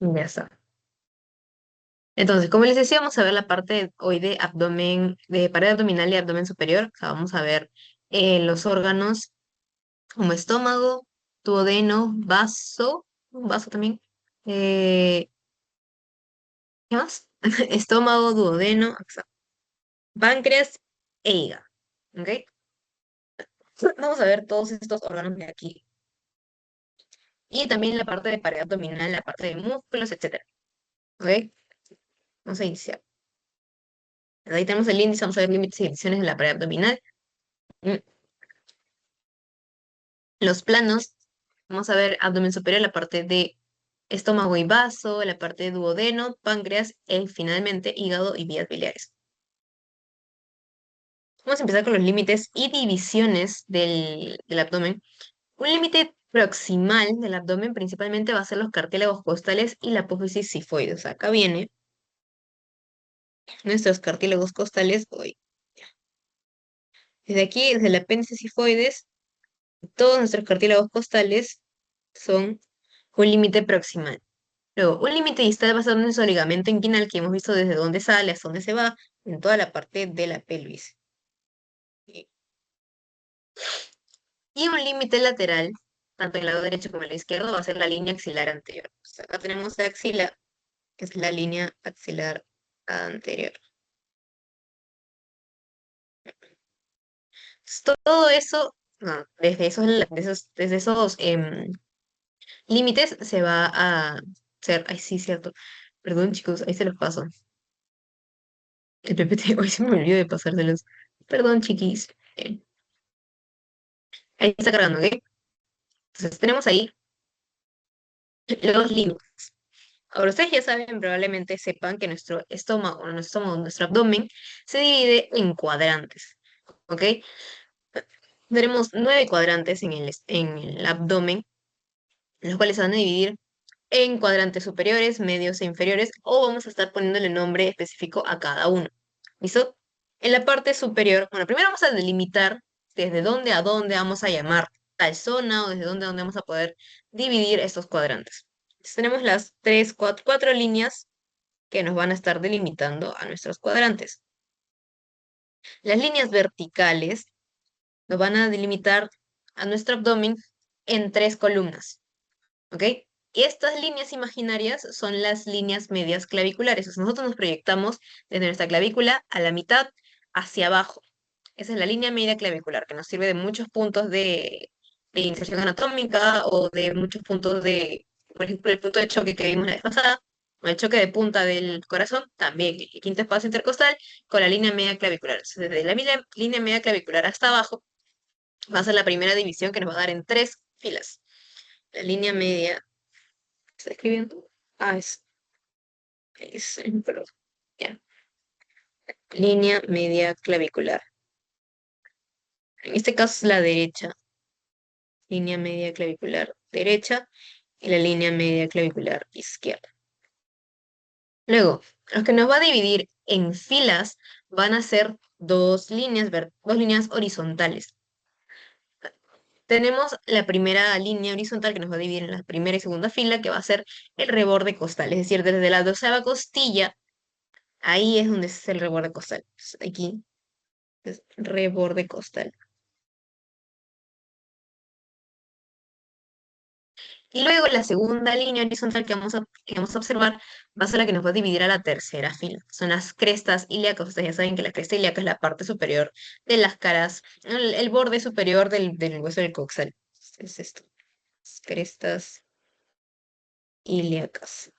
Ya está. Entonces, como les decía, vamos a ver la parte hoy de abdomen, de pared abdominal y abdomen superior. O sea, vamos a ver los órganos como estómago, duodeno, vaso, un vaso también. ¿Qué más? Estómago, duodeno, páncreas e hígado. ¿Ok? Vamos a ver todos estos órganos de aquí. Y también la parte de pared abdominal, la parte de músculos, etcétera. ¿Ok? Vamos a iniciar. Ahí tenemos el índice, vamos a ver límites y divisiones de la pared abdominal. Mm, Los planos, vamos a ver abdomen superior, la parte de estómago y vaso, la parte de duodeno, páncreas y finalmente hígado y vías biliares. Vamos a empezar con los límites y divisiones del abdomen. Un límite proximal del abdomen principalmente va a ser los cartílagos costales y la apófisis sifoide. O sea, acá viene nuestros cartílagos costales hoy. Desde aquí, desde el apéndice sifoides, todos nuestros cartílagos costales son un límite proximal. Luego, un límite distal va a ser nuestro ligamento inguinal que hemos visto desde dónde sale hasta dónde se va en toda la parte de la pelvis. Y un límite lateral, tanto en el lado derecho como en el lado izquierdo, va a ser la línea axilar anterior. O sea, acá tenemos la axila, que es la línea axilar anterior. Todo eso, no, desde esos límites se va a hacer, ay sí, cierto, perdón chicos, ahí se los paso. El PPT, hoy se me olvidó de pasárselos. Perdón chiquis. Ahí está cargando, ¿ok? Entonces tenemos ahí los límites. Ahora ustedes ya saben, probablemente sepan que nuestro abdomen se divide en cuadrantes, ¿ok? Tenemos 9 cuadrantes en el abdomen, los cuales se van a dividir en cuadrantes superiores, medios e inferiores, o vamos a estar poniéndole nombre específico a cada uno. ¿Listo? En la parte superior, bueno, primero vamos a delimitar desde dónde a dónde vamos a llamar tal zona o desde dónde a dónde vamos a poder dividir estos cuadrantes. Entonces, tenemos las cuatro líneas que nos van a estar delimitando a nuestros cuadrantes. Las líneas verticales nos van a delimitar a nuestro abdomen en 3 columnas. ¿Ok? Y estas líneas imaginarias son las líneas medias claviculares. O sea, nosotros nos proyectamos desde nuestra clavícula a la mitad hacia abajo. Esa es la línea media clavicular, que nos sirve de muchos puntos de inserción anatómica o de muchos puntos de, por ejemplo, el punto de choque que vimos la vez pasada, o el choque de punta del corazón, también el quinto espacio intercostal con la línea media clavicular. Entonces, desde la línea media clavicular hasta abajo va a ser la primera división que nos va a dar en 3 filas. La línea media, ¿está escribiendo? Ah, perdón, ya. Línea media clavicular. En este caso es la derecha, línea media clavicular derecha y la línea media clavicular izquierda. Luego, los que nos va a dividir en filas van a ser dos líneas horizontales. Tenemos la primera línea horizontal que nos va a dividir en la primera y segunda fila, que va a ser el reborde costal, es decir, desde la doceava costilla, ahí es donde es el reborde costal. Aquí es reborde costal. Y luego la segunda línea horizontal que vamos a observar va a ser la que nos va a dividir a la tercera fila. Son las crestas ilíacas. Ustedes ya saben que la cresta ilíaca es la parte superior de las caras, el borde superior del hueso del coxal. Es esto, crestas ilíacas.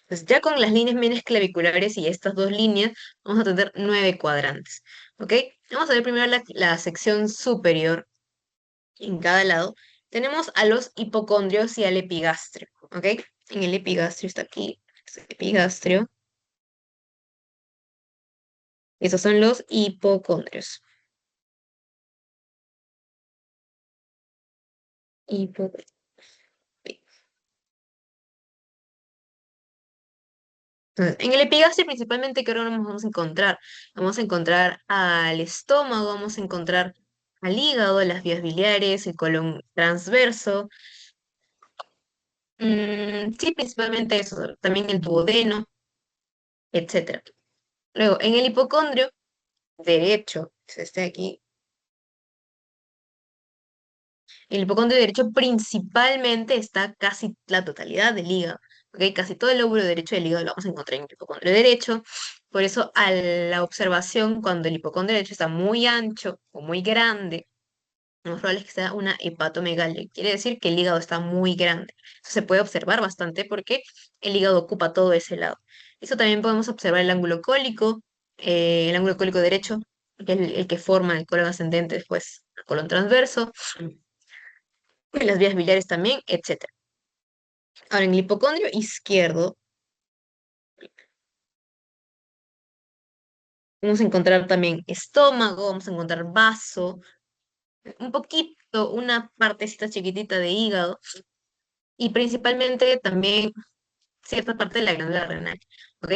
Pues ya con las líneas medias claviculares y estas dos líneas, vamos a tener 9 cuadrantes. ¿Ok? Vamos a ver primero la sección superior en cada lado. Tenemos a los hipocondrios y al epigastrio. ¿Ok? En el epigastrio está aquí. Es el epigastrio. Esos son los hipocondrios. Hipo- Entonces, en el epigastrio principalmente, ¿qué órganos vamos a encontrar? Vamos a encontrar al estómago, vamos a encontrar al hígado, las vías biliares, el colon transverso, Sí, principalmente eso, también el duodeno, etcétera. Luego, en el hipocondrio derecho, este de aquí, el hipocondrio derecho principalmente está casi la totalidad del hígado, ¿ok? Casi todo el lóbulo derecho del hígado lo vamos a encontrar en el hipocondrio derecho. Por eso, a la observación, cuando el hipocondrio derecho está muy ancho o muy grande, lo más probable es que sea una hepatomegalia. Quiere decir que el hígado está muy grande. Eso se puede observar bastante porque el hígado ocupa todo ese lado. Eso también podemos observar el ángulo cólico derecho, que es el que forma el colon ascendente, después el colon transverso, y las vías biliares también, etcétera. Ahora, en el hipocondrio izquierdo, vamos a encontrar también estómago, vamos a encontrar vaso, un poquito, una partecita chiquitita de hígado, y principalmente también cierta parte de la glándula renal, ¿ok?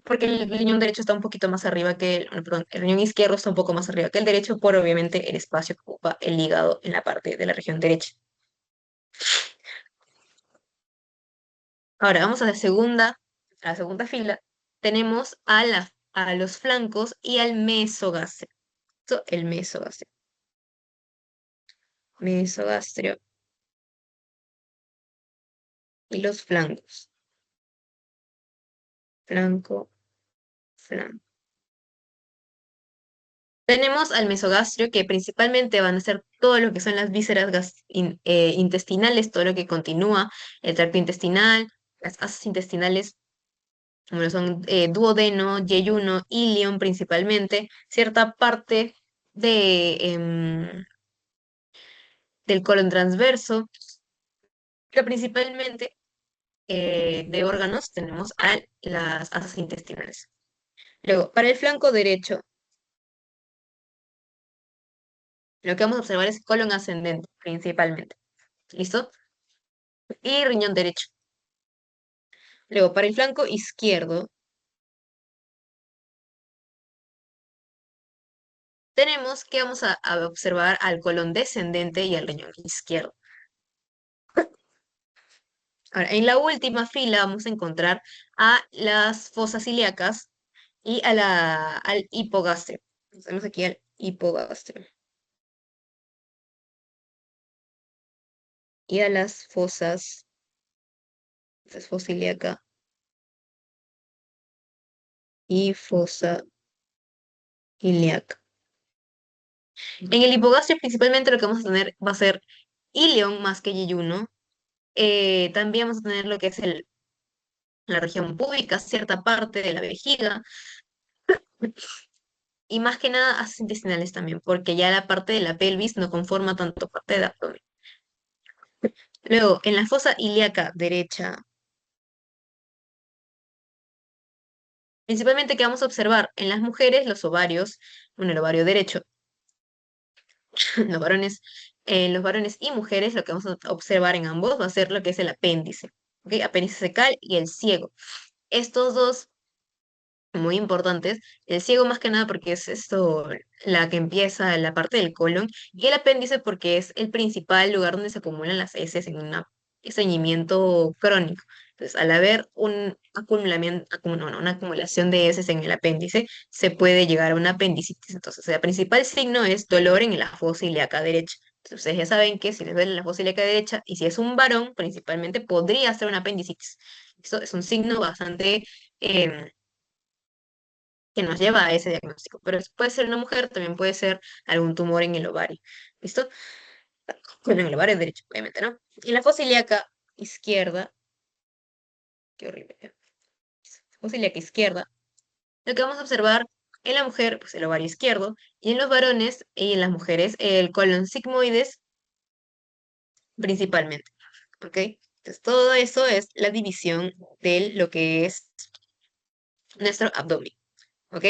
Porque el riñón derecho está un poquito más arriba perdón, el riñón izquierdo está un poco más arriba que el derecho por obviamente el espacio que ocupa el hígado en la parte de la región derecha. Ahora vamos a la segunda fila. Tenemos a los flancos y al mesogastrio. El mesogastrio. Mesogastrio y los flancos. Flanco, flanco. Tenemos al mesogastrio, que principalmente van a ser todo lo que son las vísceras intestinales, todo lo que continúa el tracto intestinal, las asas intestinales, como lo son duodeno, yeyuno, ilion principalmente, cierta parte del colon transverso, pero principalmente de órganos tenemos a las asas intestinales. Luego, para el flanco derecho, lo que vamos a observar es colon ascendente principalmente. ¿Listo? Y riñón derecho. Luego, para el flanco izquierdo, tenemos que vamos a observar al colon descendente y al riñón izquierdo. Ahora, en la última fila vamos a encontrar a las fosas ilíacas y al hipogastrio. Tenemos aquí al hipogastrio. Y a las fosas, esta es fosa ilíaca y fosa ilíaca. En el hipogastrio principalmente lo que vamos a tener va a ser ilion más que yeyuno. También vamos a tener lo que es la región púbica, cierta parte de la vejiga, y más que nada asas intestinales también, porque ya la parte de la pelvis no conforma tanto parte del abdomen. Luego, en la fosa ilíaca derecha, principalmente que vamos a observar en las mujeres los ovarios, bueno, el ovario derecho, los varones y mujeres, lo que vamos a observar en ambos va a ser lo que es el apéndice, ¿ok? Apéndice fecal y el ciego. Estos dos muy importantes. El ciego más que nada porque es esto la que empieza la parte del colon y el apéndice porque es el principal lugar donde se acumulan las heces en un estreñimiento crónico. Entonces, al haber no, una acumulación de heces en el apéndice, se puede llegar a una apendicitis. Entonces, el principal signo es dolor en la fosa ilíaca derecha. Entonces, ustedes ya saben que si les duele la fosa ilíaca derecha y si es un varón, principalmente podría ser una apendicitis. Esto es un signo bastante em, que nos lleva a ese diagnóstico. Pero puede ser una mujer, también puede ser algún tumor en el ovario. ¿Listo? Bueno, en el ovario derecho, obviamente, ¿no? Y la fosa ilíaca izquierda, qué horrible, ¿eh? Fosa ilíaca izquierda, lo que vamos a observar en la mujer, pues el ovario izquierdo, y en los varones y en las mujeres, el colon sigmoides principalmente. ¿Ok? Entonces, todo eso es la división de lo que es nuestro abdomen. ¿Ok?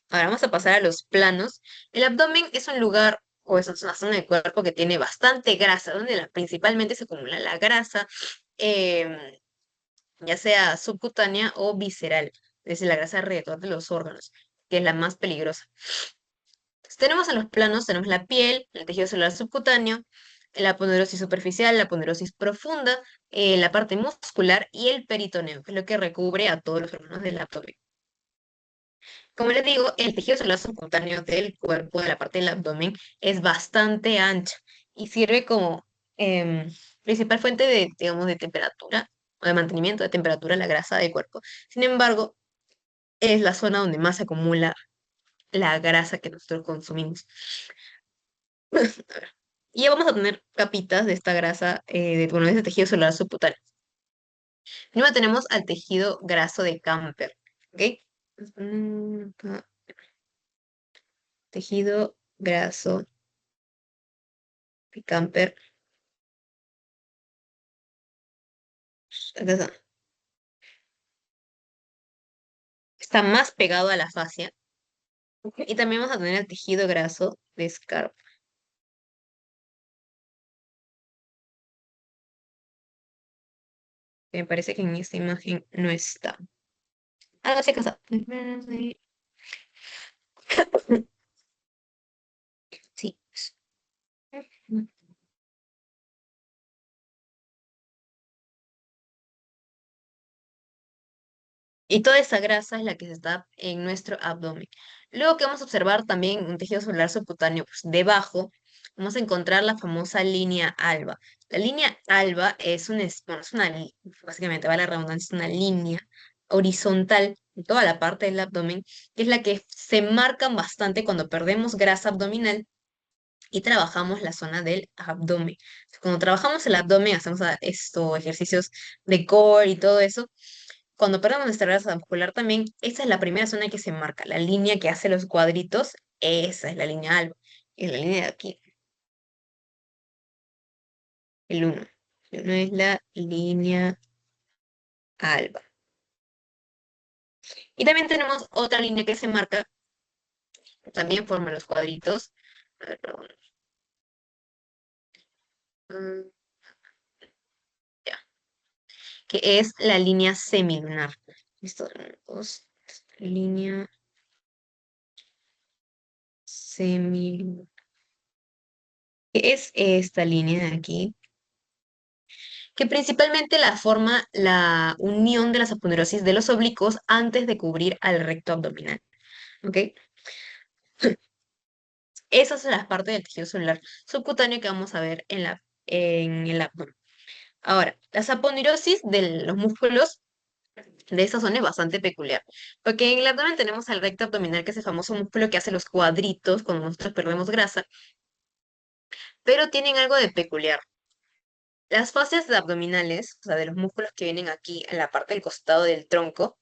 Ahora vamos a pasar a los planos. El abdomen es un lugar o es una zona del cuerpo que tiene bastante grasa, donde principalmente se acumula la grasa, em, ya sea subcutánea o visceral, es decir, la grasa alrededor de los órganos, que es la más peligrosa. Entonces, tenemos en los planos, tenemos la piel, el tejido celular subcutáneo, la aponeuritis superficial, la aponeuritis profunda, la parte muscular y el peritoneo, que es lo que recubre a todos los órganos del abdomen. Como les digo, el tejido celular subcutáneo del cuerpo, de la parte del abdomen, es bastante ancha y sirve como principal fuente de, digamos, de temperatura o de mantenimiento de temperatura en la grasa del cuerpo. Sin embargo, es la zona donde más se acumula la grasa que nosotros consumimos. Y ya vamos a tener capitas de esta grasa, bueno, de este tejido celular subcutáneo. Primero tenemos al tejido graso de Camper, ¿ok? Acá, tejido graso de Camper. Acá está más pegado a la fascia. Y también vamos a tener el tejido graso de Scarpa, que me parece que en esta imagen no está. Ah, no sé qué está. Sí. Y toda esa grasa es la que se está en nuestro abdomen. Luego que vamos a observar también un tejido celular subcutáneo, pues debajo vamos a encontrar la famosa línea alba. La línea alba es, bueno, es una, básicamente va la redundancia, es una línea horizontal en toda la parte del abdomen, que es la que se marcan bastante cuando perdemos grasa abdominal y trabajamos la zona del abdomen. Cuando trabajamos el abdomen, hacemos estos ejercicios de core y todo eso. Cuando perdemos nuestra grasa muscular también, esa es la primera zona que se marca. La línea que hace los cuadritos, esa es la línea alba. Es la línea de aquí, el uno. El 1 es la línea alba. Y también tenemos otra línea que se marca, también forma los cuadritos. A ver, perdón. Mm, ya, que es la línea semilunar. Listo, dos, línea semilunar. Que es esta línea de aquí, que principalmente la forma la unión de las aponeuroses de los oblicuos antes de cubrir al recto abdominal. ¿Ok? Esas son las partes del tejido celular subcutáneo que vamos a ver en el abdomen. Ahora, las aponeurosis de los músculos de esa zona es bastante peculiar, porque en el abdomen tenemos al recto abdominal, que es el famoso músculo que hace los cuadritos cuando nosotros perdemos grasa, pero tienen algo de peculiar. Las fascias abdominales, o sea, de los músculos que vienen aquí en la parte del costado del tronco,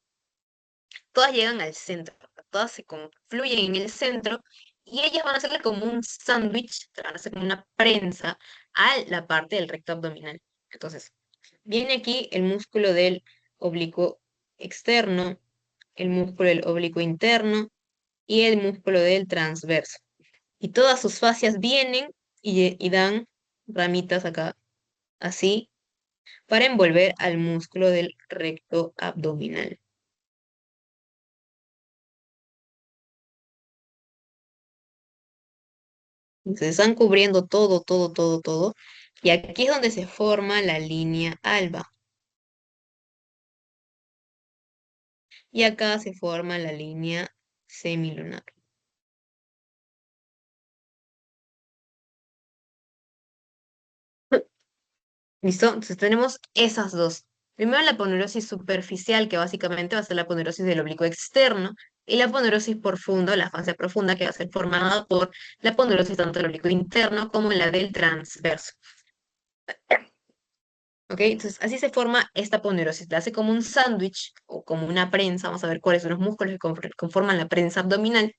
todas llegan al centro, todas se confluyen en el centro y ellas van a hacerle como un sándwich, van a hacer como una prensa a la parte del recto abdominal. Entonces, viene aquí el músculo del oblicuo externo, el músculo del oblicuo interno y el músculo del transverso. Y todas sus fascias vienen y dan ramitas acá, así, para envolver al músculo del recto abdominal. Se están cubriendo todo, todo, todo, todo. Y aquí es donde se forma la línea alba. Y acá se forma la línea semilunar. ¿Listo? Entonces tenemos esas dos. Primero la aponeurosis superficial, que básicamente va a ser la aponeurosis del oblicuo externo, y la aponeurosis profunda, la fase profunda, que va a ser formada por la aponeurosis tanto del oblicuo interno como la del transverso. ¿Ok? Entonces, así se forma esta ponerosis. La hace como un sándwich o como una prensa. Vamos a ver cuáles son los músculos que conforman la prensa abdominal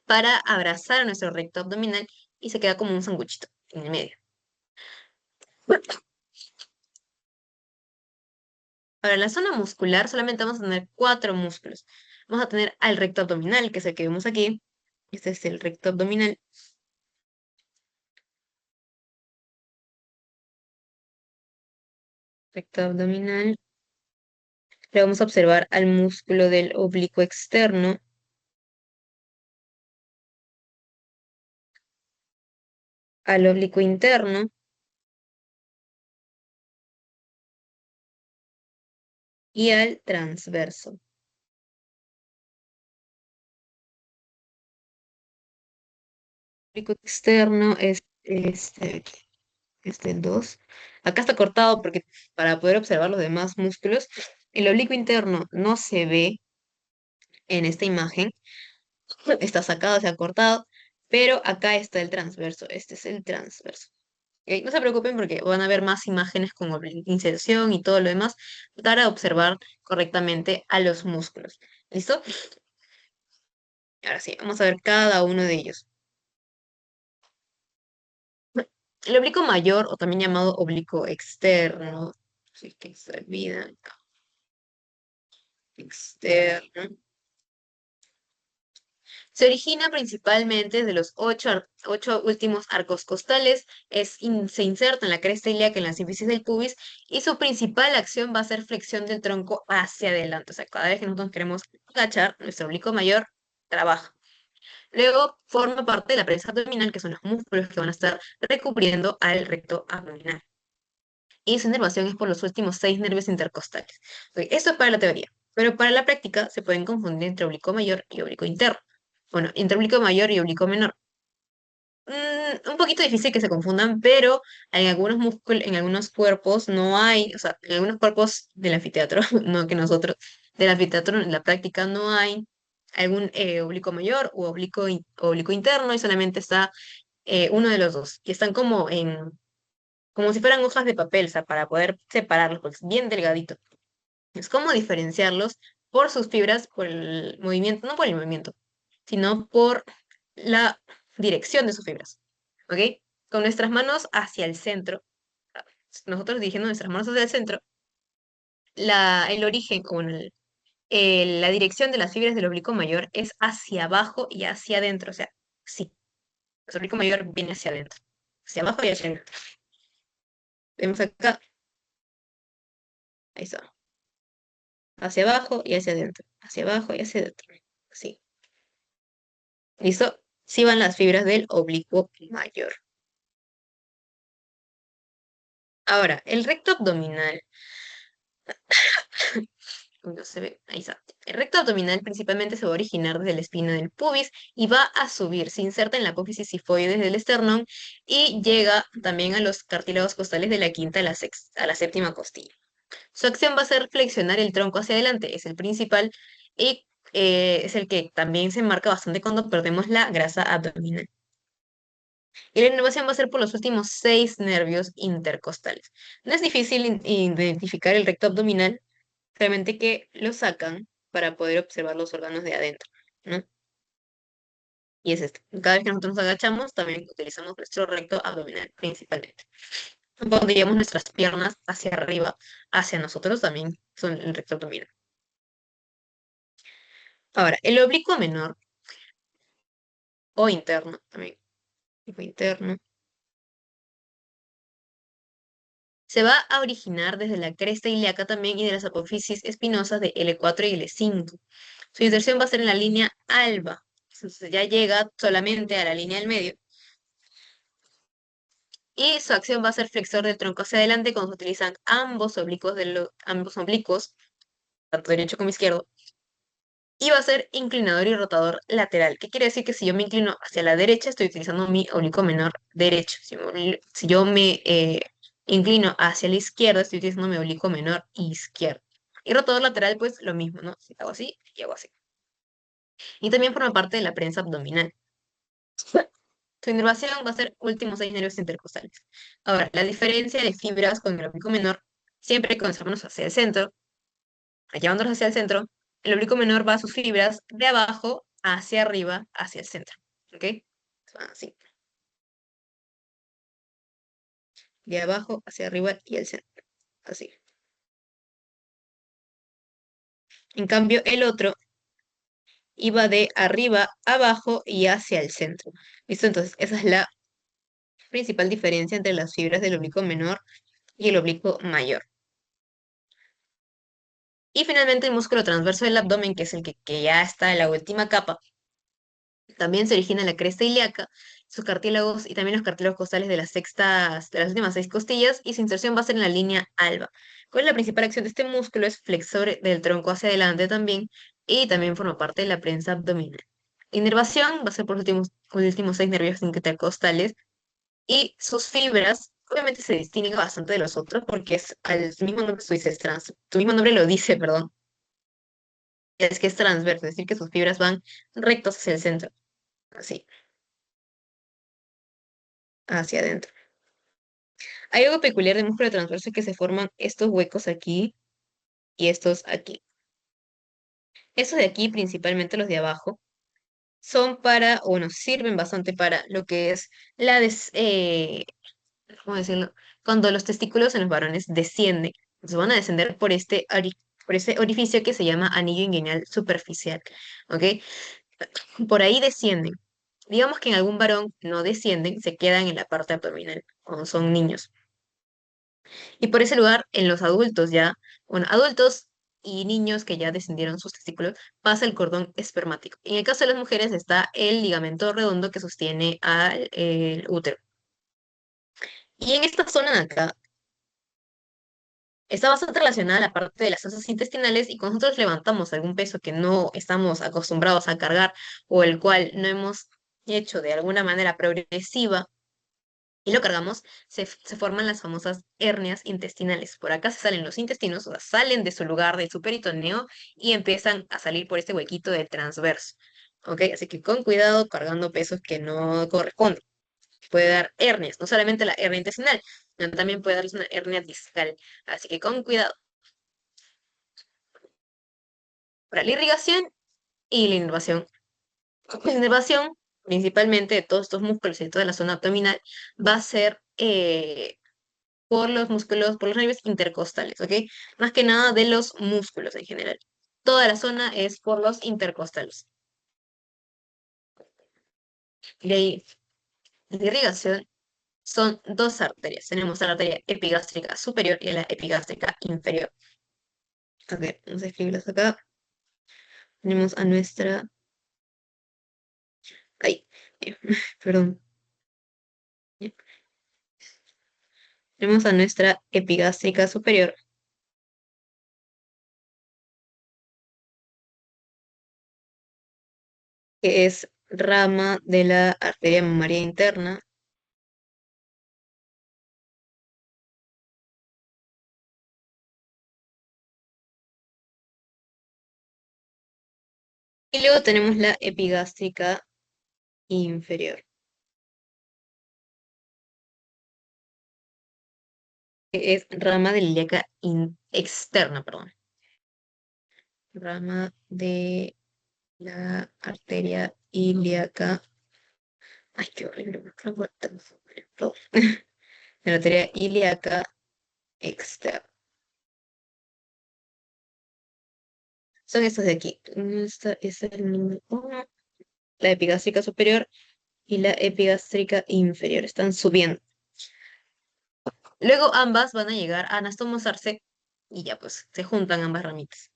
para abrazar a nuestro recto abdominal y se queda como un sanguchito en el medio. Ahora, en la zona muscular solamente vamos a tener cuatro músculos. Vamos a tener al recto abdominal, que es el que vemos aquí. Este es el recto abdominal. Recto abdominal. Le vamos a observar al músculo del oblicuo externo. al oblicuo interno y al transverso. Oblicuo externo es el 2. Acá está cortado porque para poder observar los demás músculos, el oblicuo interno no se ve en esta imagen, está sacado, se ha cortado, pero acá está el transverso, este es el transverso. ¿Ok? No se preocupen porque van a ver más imágenes con inserción y todo lo demás para observar correctamente a los músculos. ¿Listo? Ahora sí, vamos a ver cada uno de ellos. El oblicuo mayor, o también llamado oblicuo externo, si es que se olvida, externo, se origina principalmente de los ocho últimos arcos costales, se inserta en la cresta ilíaca en la sínfisis del pubis y su principal acción va a ser flexión del tronco hacia adelante. O sea, cada vez que nosotros queremos agachar, nuestro oblicuo mayor trabaja. Luego forma parte de la prensa abdominal, que son los músculos que van a estar recubriendo al recto abdominal. Y su inervación es por los últimos seis nervios intercostales. Ok, esto es para la teoría, pero para la práctica se pueden confundir entre oblicuo mayor y oblicuo interno. Bueno, entre oblicuo mayor y oblicuo menor. Un poquito difícil que se confundan, pero en algunos músculos, en algunos cuerpos no hay, o sea, en algunos cuerpos del anfiteatro, no que nosotros, del anfiteatro en la práctica no hay algún oblicuo mayor u oblicuo interno y solamente está uno de los dos, y están como si fueran hojas de papel, o sea, para poder separarlos, porque es bien delgadito. Es como diferenciarlos por sus fibras, por el movimiento, no por el movimiento, sino por la dirección de sus fibras. ¿Ok? Con nuestras manos hacia el centro, nosotros dirigiendo nuestras manos hacia el centro, el origen, o bueno, la dirección de las fibras del oblicuo mayor es hacia abajo y hacia adentro. O sea, sí, el oblicuo mayor viene hacia adentro, hacia abajo y hacia adentro. Vemos acá, ahí está, hacia abajo y hacia abajo y hacia adentro. Sí. ¿Listo? Sí van las fibras del oblicuo mayor. Ahora, el recto abdominal. No se ve, ahí está. El recto abdominal principalmente se va a originar desde la espina del pubis y va a subir, se inserta en la apófisis sifoides del esternón y llega también a los cartílagos costales de la quinta a la séptima costilla. Su acción va a ser flexionar el tronco hacia adelante, es el principal y es el que también se marca bastante cuando perdemos la grasa abdominal. Y la inervación va a ser por los últimos seis nervios intercostales. No es difícil identificar el recto abdominal, realmente que lo sacan para poder observar los órganos de adentro, ¿no? Y es esto. Cada vez que nosotros nos agachamos, también utilizamos nuestro recto abdominal principalmente. Cuando llevamos nuestras piernas hacia arriba, hacia nosotros, también son el recto abdominal. Ahora, el oblicuo menor o interno, también, oblicuo interno, se va a originar desde la cresta ilíaca también y de las apófisis espinosas de L4 y L5. Su inserción va a ser en la línea alba. Entonces ya llega solamente a la línea del medio. Y su acción va a ser flexor del tronco hacia adelante cuando se utilizan ambos oblicuos, tanto derecho como izquierdo. Y va a ser inclinador y rotador lateral. ¿Qué quiere decir? Que si yo me inclino hacia la derecha, estoy utilizando mi oblicuo menor derecho. Si yo me inclino hacia la izquierda, estoy utilizando mi oblicuo menor izquierdo. Y rotador lateral, pues lo mismo, ¿no? Si hago así y hago así. Y también forma parte de la prensa abdominal. Su inervación va a ser últimos seis nervios intercostales. Ahora, la diferencia de fibras con el oblicuo menor, siempre con las manos hacia el centro, llevándolos hacia el centro, el oblicuo menor va a sus fibras de abajo hacia arriba, hacia el centro. ¿Ok? Así, de abajo hacia arriba y el centro. Así. En cambio, el otro iba de arriba, abajo y hacia el centro. ¿Listo? Entonces, esa es la principal diferencia entre las fibras del oblicuo menor y el oblicuo mayor. Y finalmente el músculo transverso del abdomen, que es el que ya está en la última capa, también se origina en la cresta ilíaca sus cartílagos y también los cartílagos costales de las últimas 6 costillas, y su inserción va a ser en la línea alba. ¿Cuál es la principal acción de este músculo? Es flexor del tronco hacia adelante también, y también forma parte de la prensa abdominal. Inervación va a ser por los últimos 6 nervios intercostales, y sus fibras obviamente se distinguen bastante de los otros porque es al mismo nombre que tú dices trans, tu mismo nombre lo dice, perdón, es que es transverso, es decir, que sus fibras van rectos hacia el centro, así, hacia adentro. Hay algo peculiar del músculo transverso, es que se forman estos huecos aquí y estos aquí. Estos de aquí, principalmente los de abajo, son para, o nos sirven bastante para lo que es ¿cómo decirlo? Cuando los testículos en los varones descienden, se van a descender por por ese orificio que se llama anillo inguinal superficial, ¿ok? Por ahí descienden. Digamos que en algún varón no descienden, se quedan en la parte abdominal, cuando son niños. Y por ese lugar, en los adultos ya, bueno, adultos y niños que ya descendieron sus testículos, pasa el cordón espermático. En el caso de las mujeres está el ligamento redondo que sostiene al el útero. Y en esta zona de acá está bastante relacionada a la parte de las heces intestinales, y cuando nosotros levantamos algún peso que no estamos acostumbrados a cargar o el cual no hemos hecho de alguna manera progresiva y lo cargamos, se forman las famosas hernias intestinales. Por acá se salen los intestinos, o sea, salen de su lugar, de su peritoneo, y empiezan a salir por este huequito del transverso. ¿Ok? Así que con cuidado cargando pesos que no corresponden. Puede dar hernias, no solamente la hernia intestinal, sino también puede darles una hernia discal. Así que con cuidado. Para la irrigación y la inervación. La inervación, principalmente de todos estos músculos y de toda la zona abdominal, va a ser por los músculos, por los nervios intercostales, ¿ok? Más que nada de los músculos en general. Toda la zona es por los intercostales. De ahí, la irrigación son dos arterias. Tenemos la arteria epigástrica superior y la epigástrica inferior. Ok, vamos a escribirlas acá. Tenemos a nuestra... Ay, perdón. Tenemos a nuestra epigástrica superior, que es rama de la arteria mamaria interna. Y luego tenemos la epigástrica inferior, que es rama de la ilíaca externa, perdón. Rama de la arteria ilíaca. Ay, qué horrible. Perdón. De la arteria ilíaca externa. Son estos de aquí. Esta es el número 1, la epigástrica superior y la epigástrica inferior. Están subiendo. Luego ambas van a llegar a anastomosarse y ya pues se juntan ambas ramitas.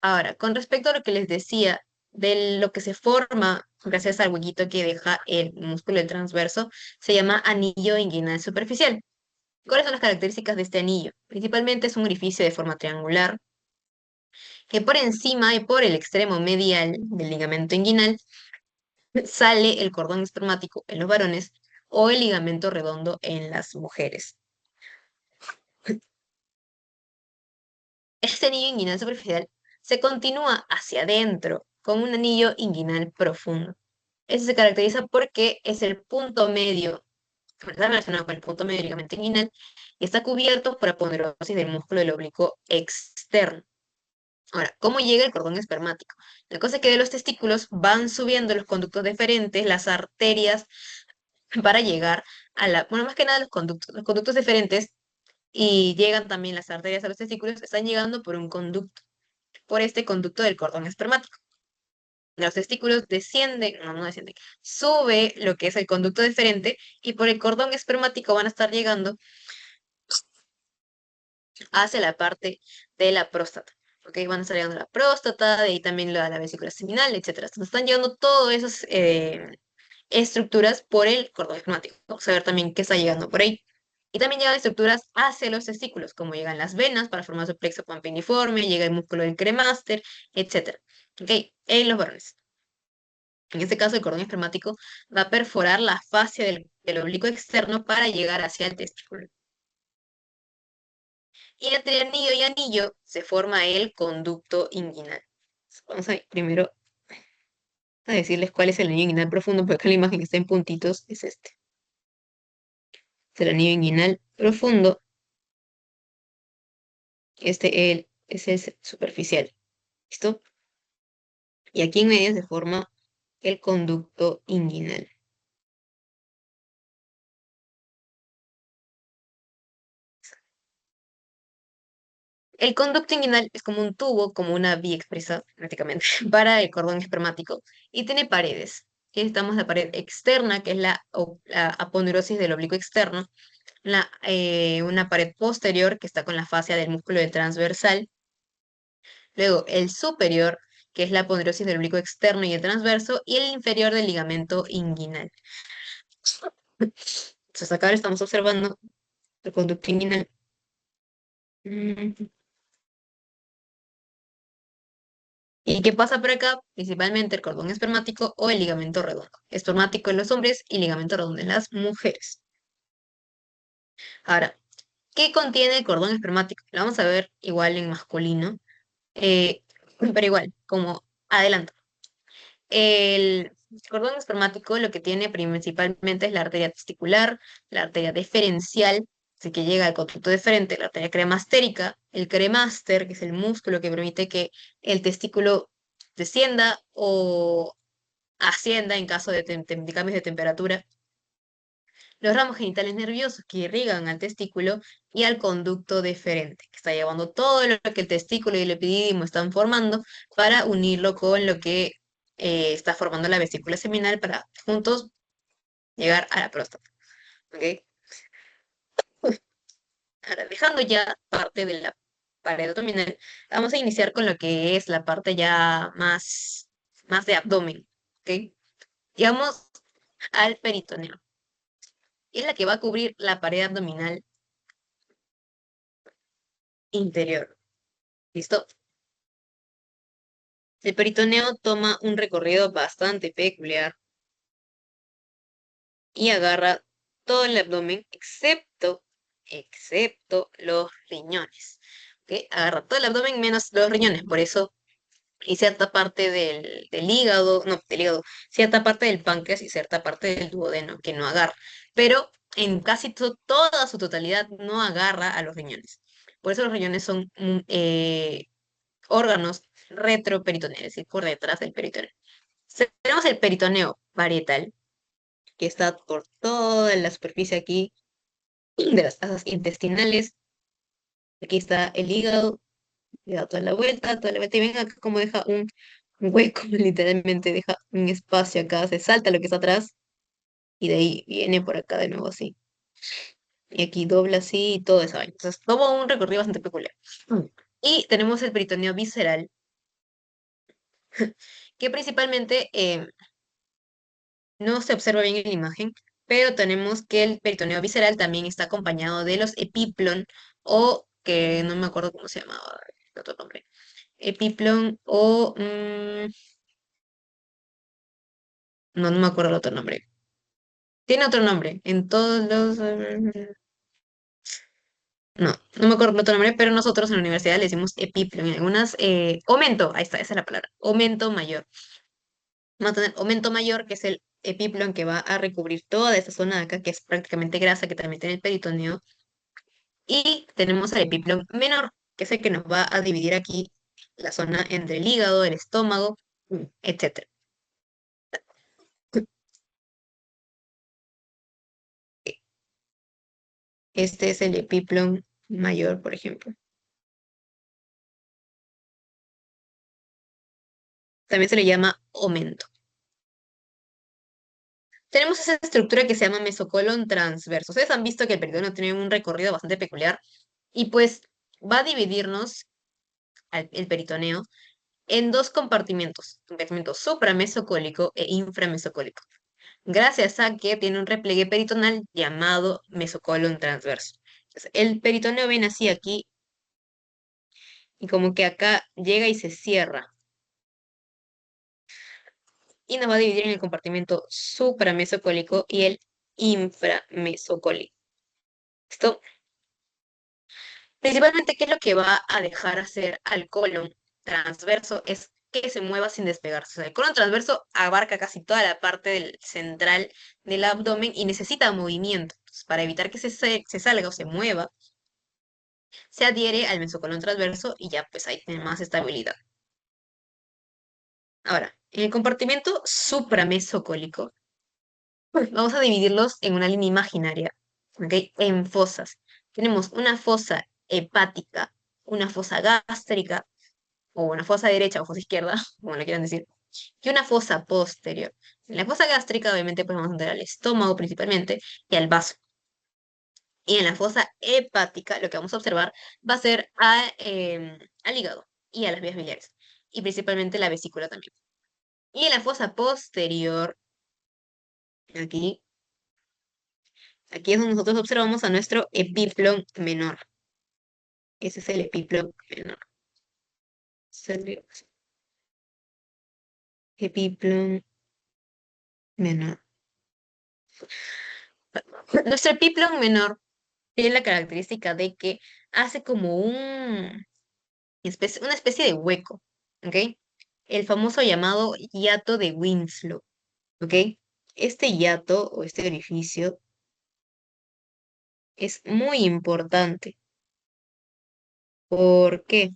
Ahora, con respecto a lo que les decía de lo que se forma gracias al huequito que deja el músculo del transverso, se llama anillo inguinal superficial. ¿Cuáles son las características de este anillo? Principalmente es un orificio de forma triangular que por encima y por el extremo medial del ligamento inguinal sale el cordón espermático en los varones o el ligamento redondo en las mujeres. Este anillo inguinal superficial se continúa hacia adentro con un anillo inguinal profundo. Este se caracteriza porque es el punto medio, está relacionado con el punto medio del ligamento inguinal, y está cubierto por aponeurositis del músculo del oblicuo externo. Ahora, ¿cómo llega el cordón espermático? La cosa es que de los testículos van subiendo los conductos deferentes, las arterias, para llegar a bueno, más que nada los conductos deferentes, y llegan también las arterias a los testículos, están llegando por un conducto, por este conducto del cordón espermático. Los testículos descienden, no, no descienden, sube lo que es el conducto deferente, y por el cordón espermático van a estar llegando hacia la parte de la próstata. ¿ok? Van a estar llegando a la próstata, de ahí también la vesícula seminal, etcétera. Nos están llegando todas esas estructuras por el cordón espermático. Vamos a ver también qué está llegando por ahí. Y también llegan estructuras hacia los testículos, como llegan las venas para formar su plexo pampiniforme, llega el músculo del cremaster, etcétera. ¿Ok? En los varones. En este caso, el cordón espermático va a perforar la fascia del oblicuo externo para llegar hacia el testículo. Y entre anillo y anillo se forma el conducto inguinal. Vamos a primero a decirles cuál es el anillo inguinal profundo, porque acá la imagen está en puntitos, es este. Es el anillo inguinal profundo, es el superficial. ¿Listo? Y aquí en medio se forma el conducto inguinal. El conducto inguinal es como un tubo, como una vía expresa, prácticamente, para el cordón espermático y tiene paredes. Aquí estamos la pared externa, que es la aponeurosis del oblicuo externo, una pared posterior, que está con la fascia del músculo del transversal, luego el superior, que es la aponeurosis del oblicuo externo y el transverso, y el inferior del ligamento inguinal. Entonces acá estamos observando el conducto inguinal. Mm. ¿Y qué pasa por acá? Principalmente el cordón espermático o el ligamento redondo. Espermático en los hombres y ligamento redondo en las mujeres. Ahora, ¿qué contiene el cordón espermático? Lo vamos a ver igual en masculino, eh, pero igual, como adelanto. El cordón espermático lo que tiene principalmente es la arteria testicular, la arteria deferencial, así que llega al conducto deferente, la arteria cremastérica, el cremaster, que es el músculo que permite que el testículo descienda o ascienda en caso de cambios de temperatura, los ramos genitales nerviosos que irrigan al testículo y al conducto deferente, que está llevando todo lo que el testículo y el epidídimo están formando para unirlo con lo que está formando la vesícula seminal para juntos llegar a la próstata. ¿Ok? Ahora, dejando ya parte de la pared abdominal, vamos a iniciar con lo que es la parte ya más de abdomen. ¿Ok? Llegamos al peritoneo. Es la que va a cubrir la pared abdominal interior. ¿Listo? El peritoneo toma un recorrido bastante peculiar y agarra todo el abdomen excepto los riñones. ¿Ok? Agarra todo el abdomen menos los riñones, por eso, y cierta parte del hígado, no, del hígado, cierta parte del páncreas y cierta parte del duodeno que no agarra. Pero en casi toda su totalidad no agarra a los riñones. Por eso los riñones son órganos retroperitoneales, es decir, por detrás del peritoneo. Tenemos el peritoneo parietal, que está por toda la superficie aquí de las asas intestinales. Aquí está el hígado, le da toda la vuelta, y ven acá como deja un hueco, literalmente deja un espacio acá, se salta lo que está atrás, y de ahí viene por acá de nuevo así. Y aquí dobla así y todo eso. Entonces, todo un recorrido bastante peculiar. Mm. Y tenemos el peritoneo visceral, que principalmente no se observa bien en la imagen, pero tenemos que el peritoneo visceral también está acompañado de los epiplon o que no me acuerdo cómo se llamaba el otro nombre. Epiplon o no me acuerdo el otro nombre. Tiene otro nombre. En todos los no me acuerdo el otro nombre, pero nosotros en la universidad le decimos epiplon. En algunas aumento, ahí está, esa es la palabra. Aumento mayor. Vamos a tener aumento mayor, que es el epiplon que va a recubrir toda esta zona de acá, que es prácticamente grasa, que también tiene el peritoneo. Y tenemos el epiplón menor, que es el que nos va a dividir aquí la zona entre el hígado, el estómago, etcétera. Este es el epiplón mayor, por ejemplo. También se le llama omento. Tenemos esa estructura que se llama mesocolon transverso. Ustedes han visto que el peritoneo tiene un recorrido bastante peculiar y pues va a dividirnos el peritoneo, en dos compartimento supramesocólico e inframesocólico, gracias a que tiene un repliegue peritonal llamado mesocolon transverso. Entonces, el peritoneo viene así aquí y como que acá llega y se cierra y nos va a dividir en el compartimento supramesocólico y el inframesocólico. Esto, principalmente, ¿qué es lo que va a dejar hacer al colon transverso? Es que se mueva sin despegarse. O sea, el colon transverso abarca casi toda la parte del central del abdomen y necesita movimiento. Entonces, para evitar que se salga o se mueva, se adhiere al mesocolon transverso y ya pues ahí tiene más estabilidad. Ahora, en el compartimento supramesocólico, vamos a dividirlos en una línea imaginaria, ¿ok? En fosas. Tenemos una fosa hepática, una fosa gástrica, o una fosa derecha o fosa izquierda, como lo quieran decir, y una fosa posterior. En la fosa gástrica, obviamente, pues vamos a tener al estómago principalmente y al vaso. Y en la fosa hepática, lo que vamos a observar va a ser al hígado y a las vías biliares, y principalmente la vesícula también. Y en la fosa posterior, aquí, aquí es donde nosotros observamos a nuestro epiplón menor. Ese es el epiplón menor. Epiplón menor. Nuestro epiplón menor tiene la característica de que hace como una especie de hueco, ¿ok? El famoso llamado hiato de Winslow, ¿ok? Este hiato o este orificio es muy importante. ¿Por qué?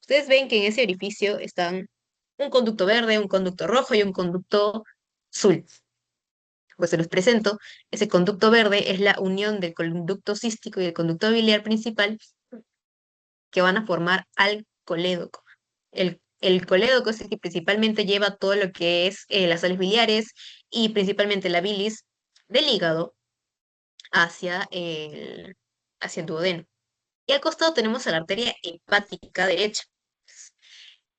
Ustedes ven que en ese orificio están un conducto verde, un conducto rojo y un conducto azul. Pues se los presento. Ese conducto verde es la unión del conducto cístico y el conducto biliar principal que van a formar al colédoco. El colédoco es el que principalmente lleva todo lo que es las sales biliares y principalmente la bilis del hígado hacia hacia el duodeno. Y al costado tenemos a la arteria hepática derecha.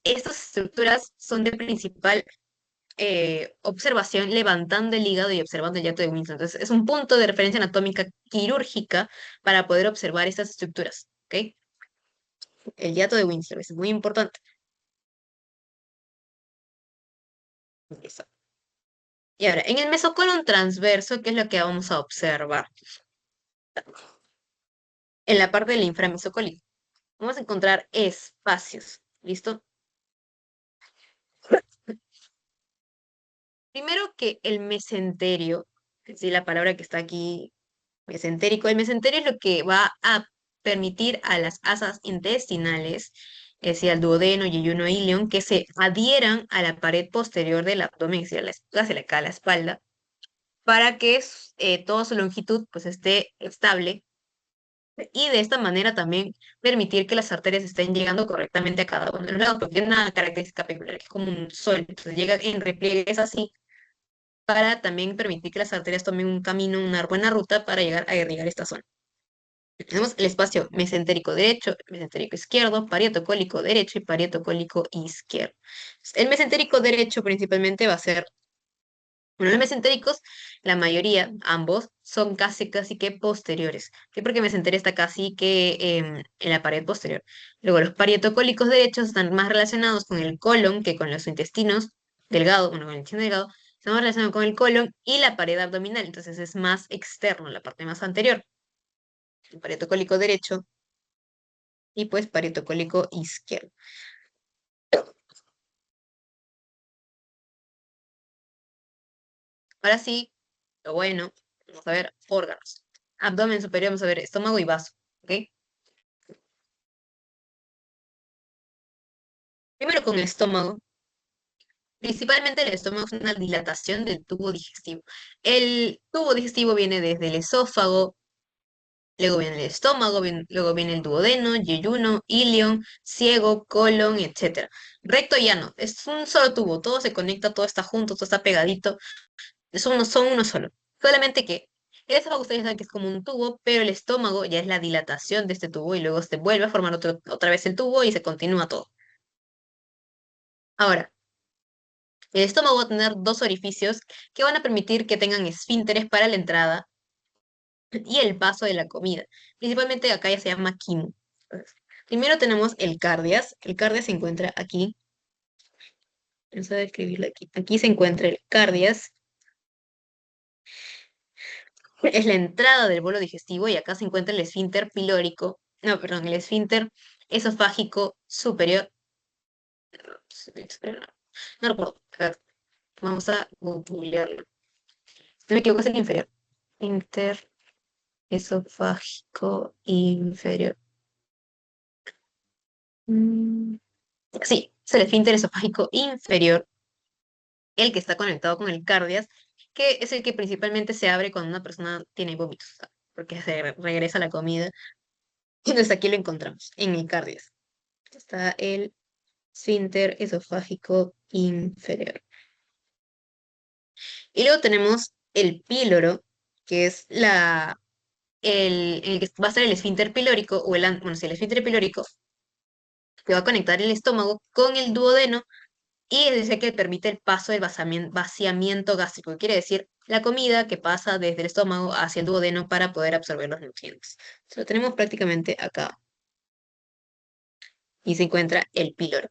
Estas estructuras son de principal observación levantando el hígado y observando el hiato de Winslow. Entonces, es un punto de referencia anatómica quirúrgica para poder observar estas estructuras. ¿Ok? El hiato de Winslow es muy importante. Eso. Y ahora, en el mesocolon transverso, ¿qué es lo que vamos a observar? En la parte del inframesocólico. Vamos a encontrar espacios. ¿Listo? Primero que el mesenterio, es decir, la palabra que está aquí, mesentérico. El mesenterio es lo que va a permitir a las asas intestinales, es decir, al duodeno, yeyuno e ilion, que se adhieran a la pared posterior del abdomen, es decir, hacia acá a la espalda, para que toda su longitud pues esté estable y de esta manera también permitir que las arterias estén llegando correctamente a cada uno de los lados, porque tiene una característica peculiar que es como un sol, entonces llega en repliegues así para también permitir que las arterias tomen un camino, una buena ruta para llegar a irrigar esta zona. Tenemos el espacio mesentérico derecho, mesentérico izquierdo, parieto cólico derecho y parieto cólico izquierdo. El mesentérico derecho principalmente va a ser, bueno, los mesentéricos, la mayoría, ambos, son casi que posteriores. ¿Sí? Porque el mesenterio está casi que en la pared posterior. Luego, los parietocólicos derechos están más relacionados con el colon que con los intestinos delgados, bueno, con el intestino delgado, están más relacionados con el colon y la pared abdominal, entonces es más externo, la parte más anterior. El parietocólico derecho y pues parietocólico izquierdo. Ahora sí, lo bueno, vamos a ver órganos. Abdomen superior, vamos a ver estómago y vaso, ¿ok? Primero con el estómago. Principalmente el estómago es una dilatación del tubo digestivo. El tubo digestivo viene desde el esófago, luego viene el estómago, luego viene el duodeno, yeyuno, ilion, ciego, colon, etcétera. Recto ya no, es un solo tubo, todo se conecta, todo está junto, todo está pegadito, son uno solo. Solamente que El esófago ustedes saben que es como un tubo, pero el estómago ya es la dilatación de este tubo y luego se vuelve a formar otra vez el tubo y se continúa todo. Ahora, el estómago va a tener dos orificios que van a permitir que tengan esfínteres para la entrada y el paso de la comida. Principalmente acá ya se llama quimo. Entonces, primero tenemos el cardias. El cardias se encuentra aquí. Vamos a escribirlo aquí. Aquí se encuentra el cardias. Es la entrada del bolo digestivo y acá se encuentra el esfínter pilórico. No, perdón, el esfínter esofágico superior. No, no recuerdo. A ver, vamos a googlearlo. No me equivoco, es el inferior. Esofágico inferior. Mm, sí, es el esfínter esofágico inferior, el que está conectado con el cardias, que es el que principalmente se abre cuando una persona tiene vómitos, o sea, porque se regresa la comida. Entonces aquí lo encontramos, en el cardias. Está el esfínter esofágico inferior. Y luego tenemos el píloro, que es el que va a ser el esfínter pilórico, o bueno, sí, el esfínter pilórico, que va a conectar el estómago con el duodeno y es ese que permite el paso del vaciamiento gástrico, que quiere decir la comida que pasa desde el estómago hacia el duodeno para poder absorber los nutrientes. Lo tenemos prácticamente acá y se encuentra el píloro.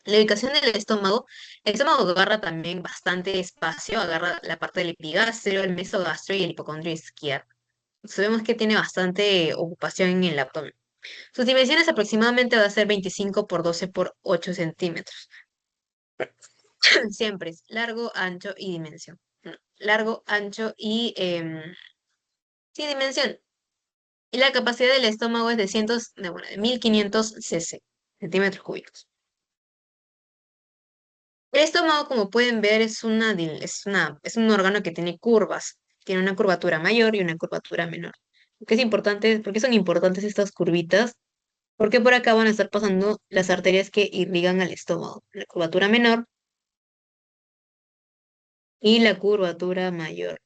La ubicación del estómago, el estómago agarra también bastante espacio, agarra la parte del epigastrio, el mesogastrio y el hipocondrio izquierdo. Sabemos que tiene bastante ocupación en el abdomen. Sus dimensiones aproximadamente va a ser 25 por 12 por 8 centímetros. Siempre es largo, ancho y dimensión. No, largo, ancho y sí, dimensión. Y la capacidad del estómago es de bueno, de 1500 cc, centímetros cúbicos. El estómago, como pueden ver, es un órgano que tiene curvas. Tiene una curvatura mayor y una curvatura menor. ¿Por qué son importantes estas curvitas? Porque por acá van a estar pasando las arterias que irrigan al estómago. La curvatura menor y la curvatura mayor.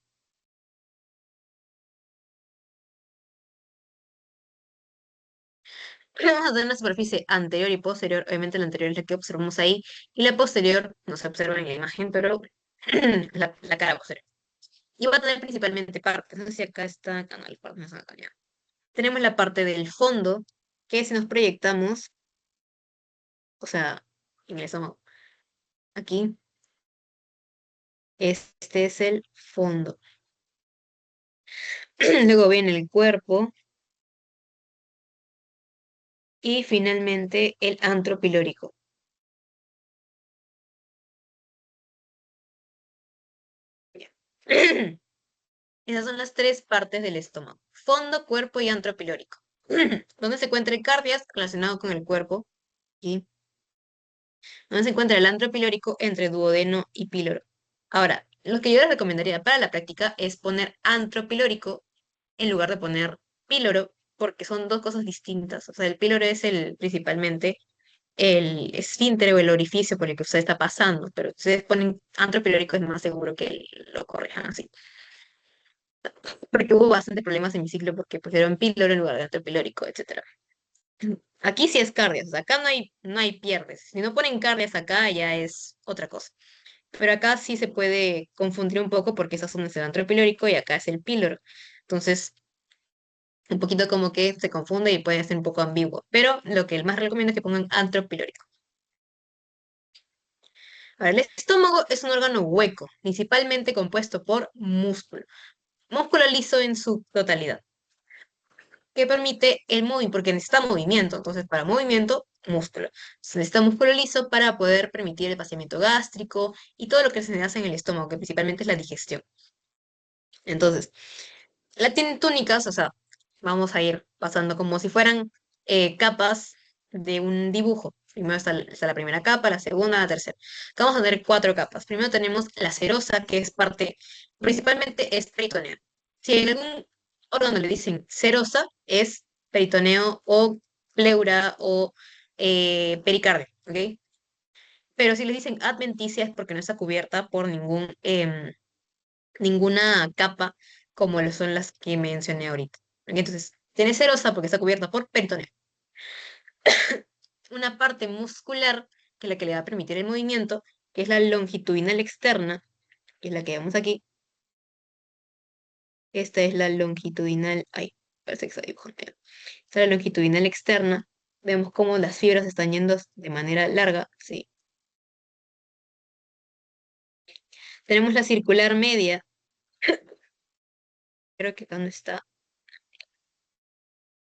Vamos a tener una superficie anterior y posterior. Obviamente la anterior es la que observamos ahí. Y la posterior no se observa en la imagen, pero la cara posterior. Y va a tener principalmente partes. No sé si acá está, acá no, el parte no está acá, ya. Tenemos la parte del fondo, que si nos proyectamos, o sea, en el estómago, aquí, este es el fondo. Luego viene el cuerpo y finalmente el antro pilórico. Ya. Esas son las tres partes del estómago: fondo, cuerpo y antro pilórico. ¿Dónde se encuentra el cardias? Relacionado con el cuerpo. Y donde se encuentra el antro pilórico entre duodeno y píloro. Ahora, lo que yo les recomendaría para la práctica es poner antro pilórico en lugar de poner píloro, porque son dos cosas distintas. O sea, el píloro es principalmente el esfínter o el orificio por el que usted está pasando, pero si ustedes ponen antro pilórico es más seguro que lo corrijan así. Porque hubo bastante problemas en mi ciclo porque pusieron píloro en lugar de antro pilórico, etcétera. Aquí sí es cardias, acá no hay pierdes. Si no ponen cardias acá ya es otra cosa. Pero acá sí se puede confundir un poco porque esas son el antro pilórico y acá es el píloro. Entonces, un poquito como que se confunde y puede ser un poco ambiguo. Pero lo que más recomiendo es que pongan antro pilórico. Ahora, el estómago es un órgano hueco, principalmente compuesto por músculo. Músculo liso en su totalidad, que permite el movimiento, porque necesita movimiento. Entonces, para movimiento, músculo. Se necesita músculo liso para poder permitir el vaciamiento gástrico y todo lo que se hace en el estómago, que principalmente es la digestión. Entonces, la tienen túnicas, o sea, vamos a ir pasando como si fueran capas de un dibujo. Primero está la primera capa, la segunda, la tercera. Acá vamos a tener cuatro capas. Primero tenemos la serosa, que es parte, principalmente es peritoneo. Si en algún órgano le dicen serosa, es peritoneo o pleura o pericardio, ¿ok? Pero si le dicen adventicia es porque no está cubierta por ninguna capa como lo son las que mencioné ahorita. Entonces, tiene serosa porque está cubierta por peritoneo. Una parte muscular, que es la que le va a permitir el movimiento, que es la longitudinal externa, que es la que vemos aquí. Esta es la longitudinal, ay, parece que está dibujando. Esta es la longitudinal externa. Vemos cómo las fibras están yendo de manera larga, sí. Tenemos la circular media, creo que acá no está.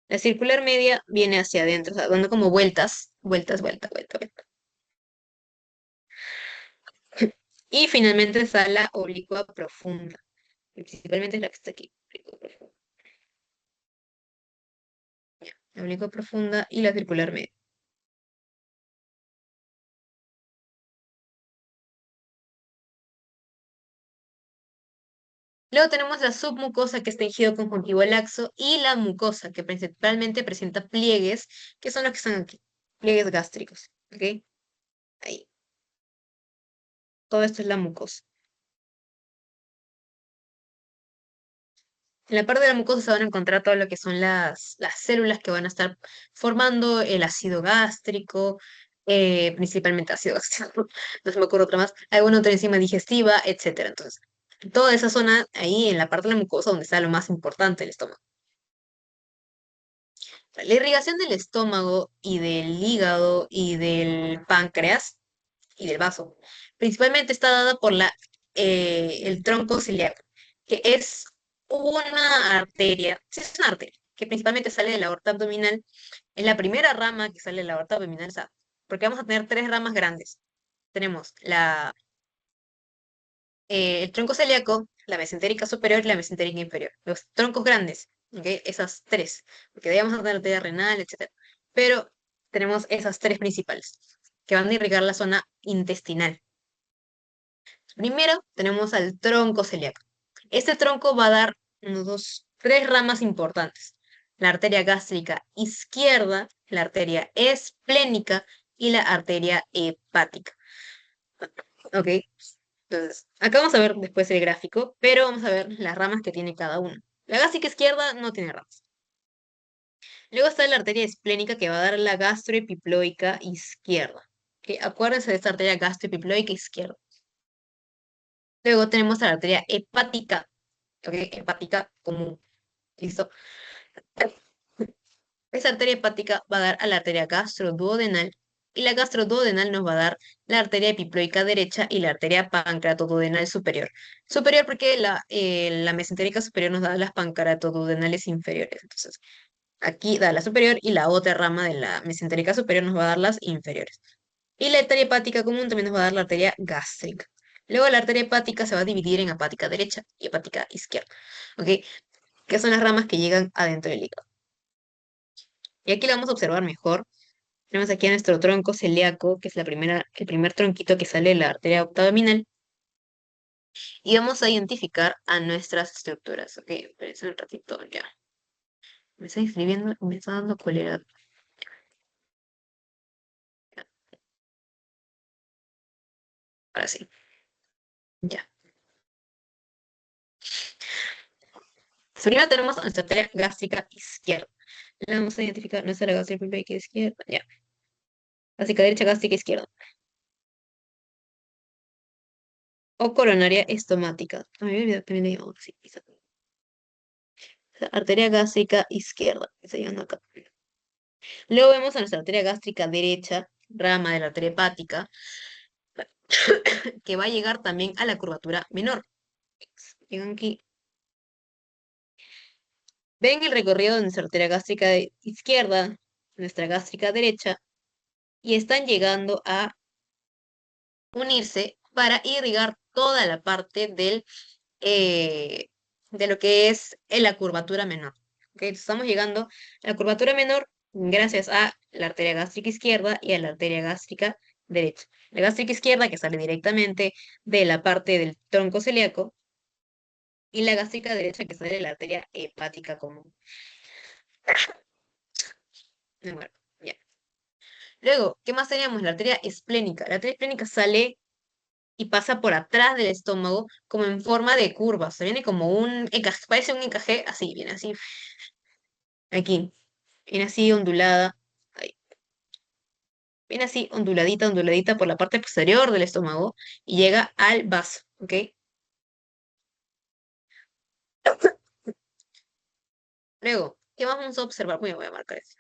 La circular media viene hacia adentro, o sea, dando como vueltas, vueltas, vuelta, vuelta, vuelta. Y finalmente está la oblicua profunda, que principalmente es la que está aquí. Oblicua profunda. La oblicua profunda y la circular media. Luego tenemos la submucosa, que es tejido conjuntivo laxo, y la mucosa, que principalmente presenta pliegues, que son los que están aquí, pliegues gástricos. ¿Ok? Ahí. Todo esto es la mucosa. En la parte de la mucosa se van a encontrar todo lo que son las células que van a estar formando el ácido gástrico, principalmente ácido gástrico, no se me ocurre otra más, alguna otra enzima digestiva, etcétera. Entonces, toda esa zona ahí en la parte de la mucosa donde está lo más importante, el estómago. La irrigación del estómago y del hígado y del páncreas y del vaso principalmente está dada por el tronco celíaco, que es una arteria, sí es una arteria, que principalmente sale de la aorta abdominal. Es la primera rama que sale de la aorta abdominal, o sea, porque vamos a tener tres ramas grandes. Tenemos el tronco celíaco, la mesentérica superior y la mesentérica inferior. Los troncos grandes, ¿ok? Esas tres, porque de ahí vamos a tener la arteria renal, etcétera. Pero tenemos esas tres principales, que van a irrigar la zona intestinal. Primero tenemos al tronco celíaco. Este tronco va a dar tres ramas importantes. La arteria gástrica izquierda, la arteria esplénica y la arteria hepática. ¿Ok? Entonces, acá vamos a ver después el gráfico, pero vamos a ver las ramas que tiene cada uno. La gástrica izquierda no tiene ramas. Luego está la arteria esplénica que va a dar la gastroepiploica izquierda. ¿Ok? Acuérdense de esta arteria gastroepiploica izquierda. Luego tenemos a la arteria hepática, ¿ok? Hepática común. ¿Listo? Esa arteria hepática va a dar a la arteria gastroduodenal y la gastroduodenal nos va a dar la arteria epiploica derecha y la arteria pancreatoduodenal superior. Superior porque la mesentérica superior nos da las pancreatoduodenales inferiores. Entonces, aquí da la superior y la otra rama de la mesentérica superior nos va a dar las inferiores. Y la arteria hepática común también nos va a dar la arteria gástrica. Luego la arteria hepática se va a dividir en hepática derecha y hepática izquierda, ¿ok? Que son las ramas que llegan adentro del hígado. Y aquí lo vamos a observar mejor. Tenemos aquí a nuestro tronco celíaco, que es el primer tronquito que sale de la arteria abdominal. Y vamos a identificar a nuestras estructuras. Ok, espérense un ratito ya. Me está escribiendo, me está dando cólera. Ahora sí, ya. Primero tenemos a nuestra arteria gástrica izquierda. La vamos a identificar nuestra gástrica izquierda. Ya. Gástrica derecha, gástrica izquierda. O coronaria estomática. A mí me olvidó también le llamamos así. Arteria gástrica izquierda. Que se llama acá. Luego vemos a nuestra arteria gástrica derecha, rama de la arteria hepática, que va a llegar también a la curvatura menor. Llegan aquí. Ven el recorrido de nuestra arteria gástrica izquierda, nuestra gástrica derecha, y están llegando a unirse para irrigar toda la parte eh, de lo que es la curvatura menor. ¿Ok? Estamos llegando a la curvatura menor gracias a la arteria gástrica izquierda y a la arteria gástrica derecha. La gástrica izquierda que sale directamente de la parte del tronco celíaco y la gástrica derecha que sale de la arteria hepática común. Me muero. Ya. Luego, ¿qué más teníamos? La arteria esplénica. La arteria esplénica sale y pasa por atrás del estómago como en forma de curva. O sea, viene como un encaje, parece un encaje así, viene así, aquí, viene así ondulada, ahí, viene así onduladita, onduladita por la parte posterior del estómago y llega al vaso, ¿ok? Luego, ¿qué más vamos a observar? Voy a marcar esto.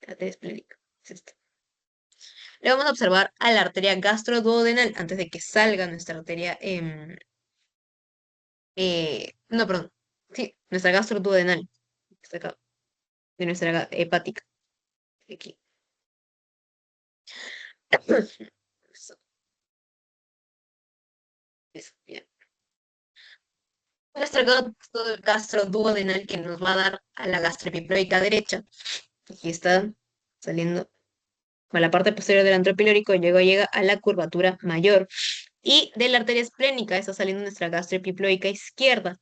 Ya te explico. Es esto. Luego vamos a observar a la arteria gastroduodenal antes de que salga nuestra arteria, no, perdón, sí, nuestra gastroduodenal, está acá, de nuestra hepática, aquí. Eso, eso, bien. Nuestra gastroduodenal que nos va a dar a la gastroepiploica derecha. Aquí está saliendo a la parte posterior del antro pilórico, y luego llega a la curvatura mayor. Y de la arteria esplénica está saliendo nuestra gastroepiploica izquierda.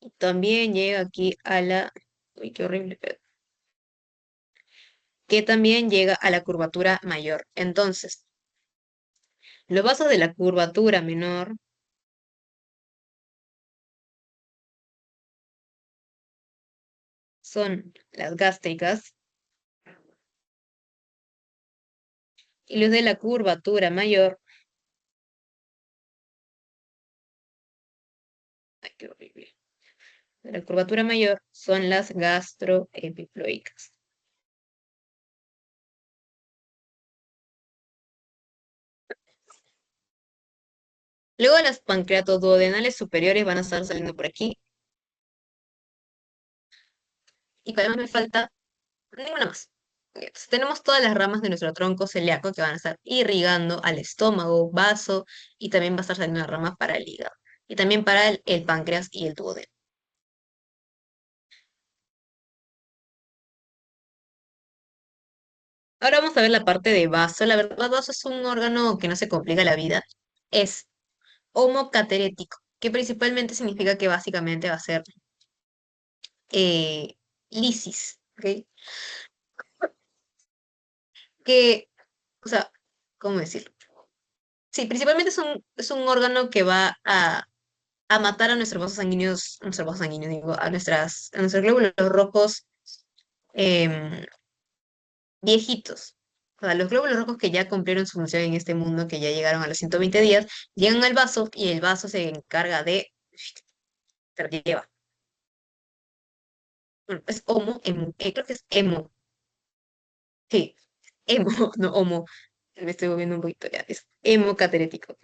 Y también llega aquí a la... Uy, qué horrible, que también llega a la curvatura mayor. Entonces, los vasos de la curvatura menor son las gástricas y los de la curvatura mayor, ay, qué horrible, de la curvatura mayor son las gastroepiploicas. Luego las pancreatoduodenales superiores van a estar saliendo por aquí. Y además me falta ninguna más. Entonces, tenemos todas las ramas de nuestro tronco celíaco que van a estar irrigando al estómago, vaso, y también va a estar saliendo una rama para el hígado. Y también para el páncreas y el duodeno. Ahora vamos a ver la parte de vaso. La verdad, vaso es un órgano que no se complica la vida. Es homocaterético, que principalmente significa que básicamente va a ser lisis, ¿ok? Que, o sea, ¿cómo decirlo? Sí, principalmente es un órgano que va a matar a nuestros vasos sanguíneos, digo, a nuestros glóbulos rojos em, viejitos. O sea, los glóbulos rojos que ya cumplieron su función en este mundo, que ya llegaron a los 120 días, llegan al vaso y el vaso se encarga de... Te lo lleva. Bueno, es creo que es hemo. Sí, hemo, no homo. Me estoy moviendo un poquito ya. Es hemocaterético, ok.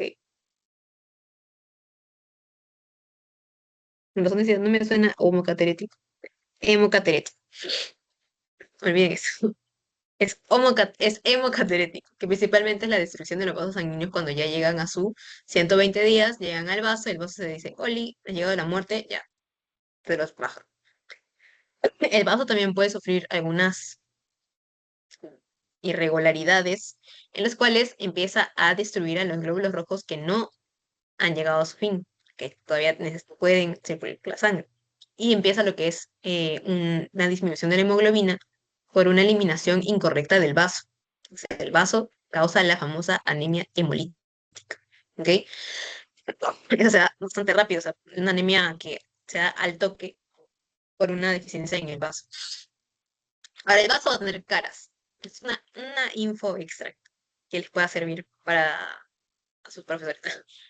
Me lo están diciendo, no me suena homocaterético. Hemocaterético. Olviden eso. Es hemocaterético, que principalmente es la destrucción de los vasos sanguíneos cuando ya llegan a su 120 días, llegan al vaso, el vaso se dice, Oli, ha llegado la muerte, ya, se los baja. El vaso también puede sufrir algunas irregularidades en las cuales empieza a destruir a los glóbulos rojos que no han llegado a su fin, que todavía pueden circular la sangre. Y empieza lo que es una disminución de la hemoglobina por una eliminación incorrecta del vaso. O sea, el vaso causa la famosa anemia hemolítica. ¿Ok? Eso se da bastante rápido, o sea, una anemia que se da al toque por una deficiencia en el vaso. Ahora, el vaso va a tener caras. Es una info extra que les pueda servir para a sus profesores.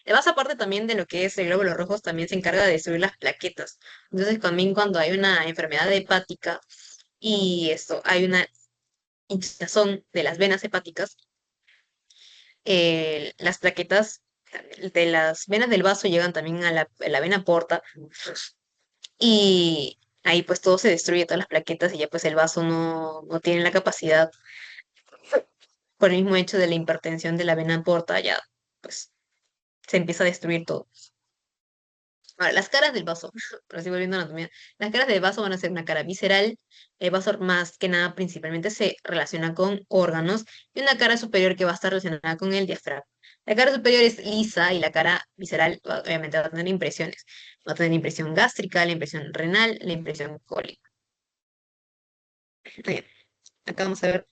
El vaso, aparte también de lo que es el glóbulo rojo, también se encarga de destruir las plaquetas. Entonces, también cuando hay una enfermedad hepática y esto, hay una hinchazón de las venas hepáticas, las plaquetas de las venas del vaso llegan también a la vena porta y ahí pues todo se destruye, todas las plaquetas y ya pues el vaso no tiene la capacidad por el mismo hecho de la hipertensión de la vena porta, ya pues se empieza a destruir todo. Ahora, las caras del vaso, pero así volviendo a anatomía, las caras del vaso van a ser una cara visceral, el vaso más que nada principalmente se relaciona con órganos, y una cara superior que va a estar relacionada con el diafragma. La cara superior es lisa y la cara visceral obviamente va a tener impresiones. Va a tener impresión gástrica, la impresión renal, la impresión cólica. Bien, acá vamos a ver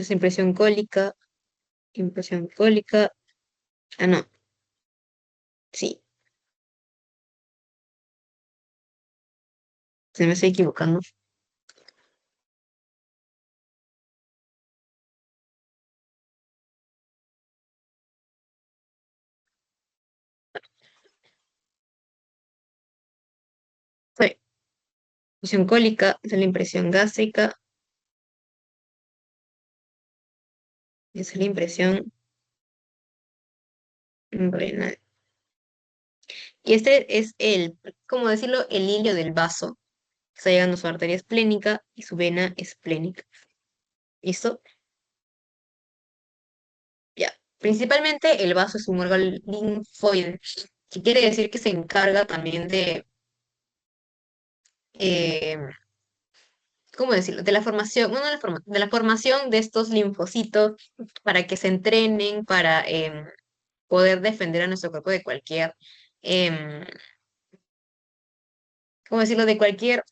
Es impresión cólica, impresión cólica. Ah, no, sí, se me estoy equivocando. Fue impresión cólica, es la impresión gástrica, es la impresión renal. Y este es ¿cómo decirlo? El hilio del vaso. Está llegando a su arteria esplénica y su vena esplénica. ¿Listo? Ya. Principalmente el vaso es un órgano linfoide, que quiere decir que se encarga también de, eh, ¿cómo decirlo? De la formación, bueno, de la formación de estos linfocitos para que se entrenen, para poder defender a nuestro cuerpo de cualquier, em, ¿cómo decirlo? De cualquier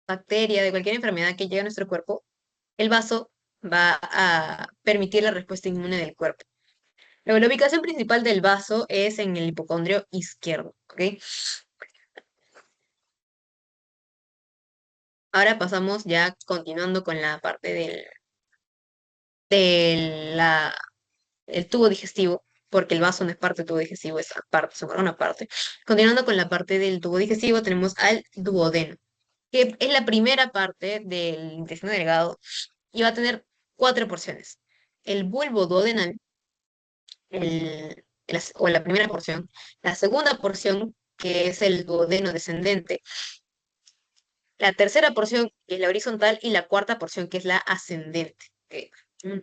bacteria, de cualquier enfermedad que llegue a nuestro cuerpo, el vaso va a permitir la respuesta inmune del cuerpo. Luego, la ubicación principal del vaso es en el hipocondrio izquierdo, ¿ok? Ahora pasamos ya continuando con la parte del el tubo digestivo, porque el vaso no es parte del tubo digestivo, es aparte, es una parte. Continuando con la parte del tubo digestivo, tenemos al duodeno, que es la primera parte del intestino delgado y va a tener cuatro porciones. El bulbo duodenal, o la primera porción, la segunda porción, que es el duodeno descendente, la tercera porción, que es la horizontal, y la cuarta porción, que es la ascendente. Ok, mm,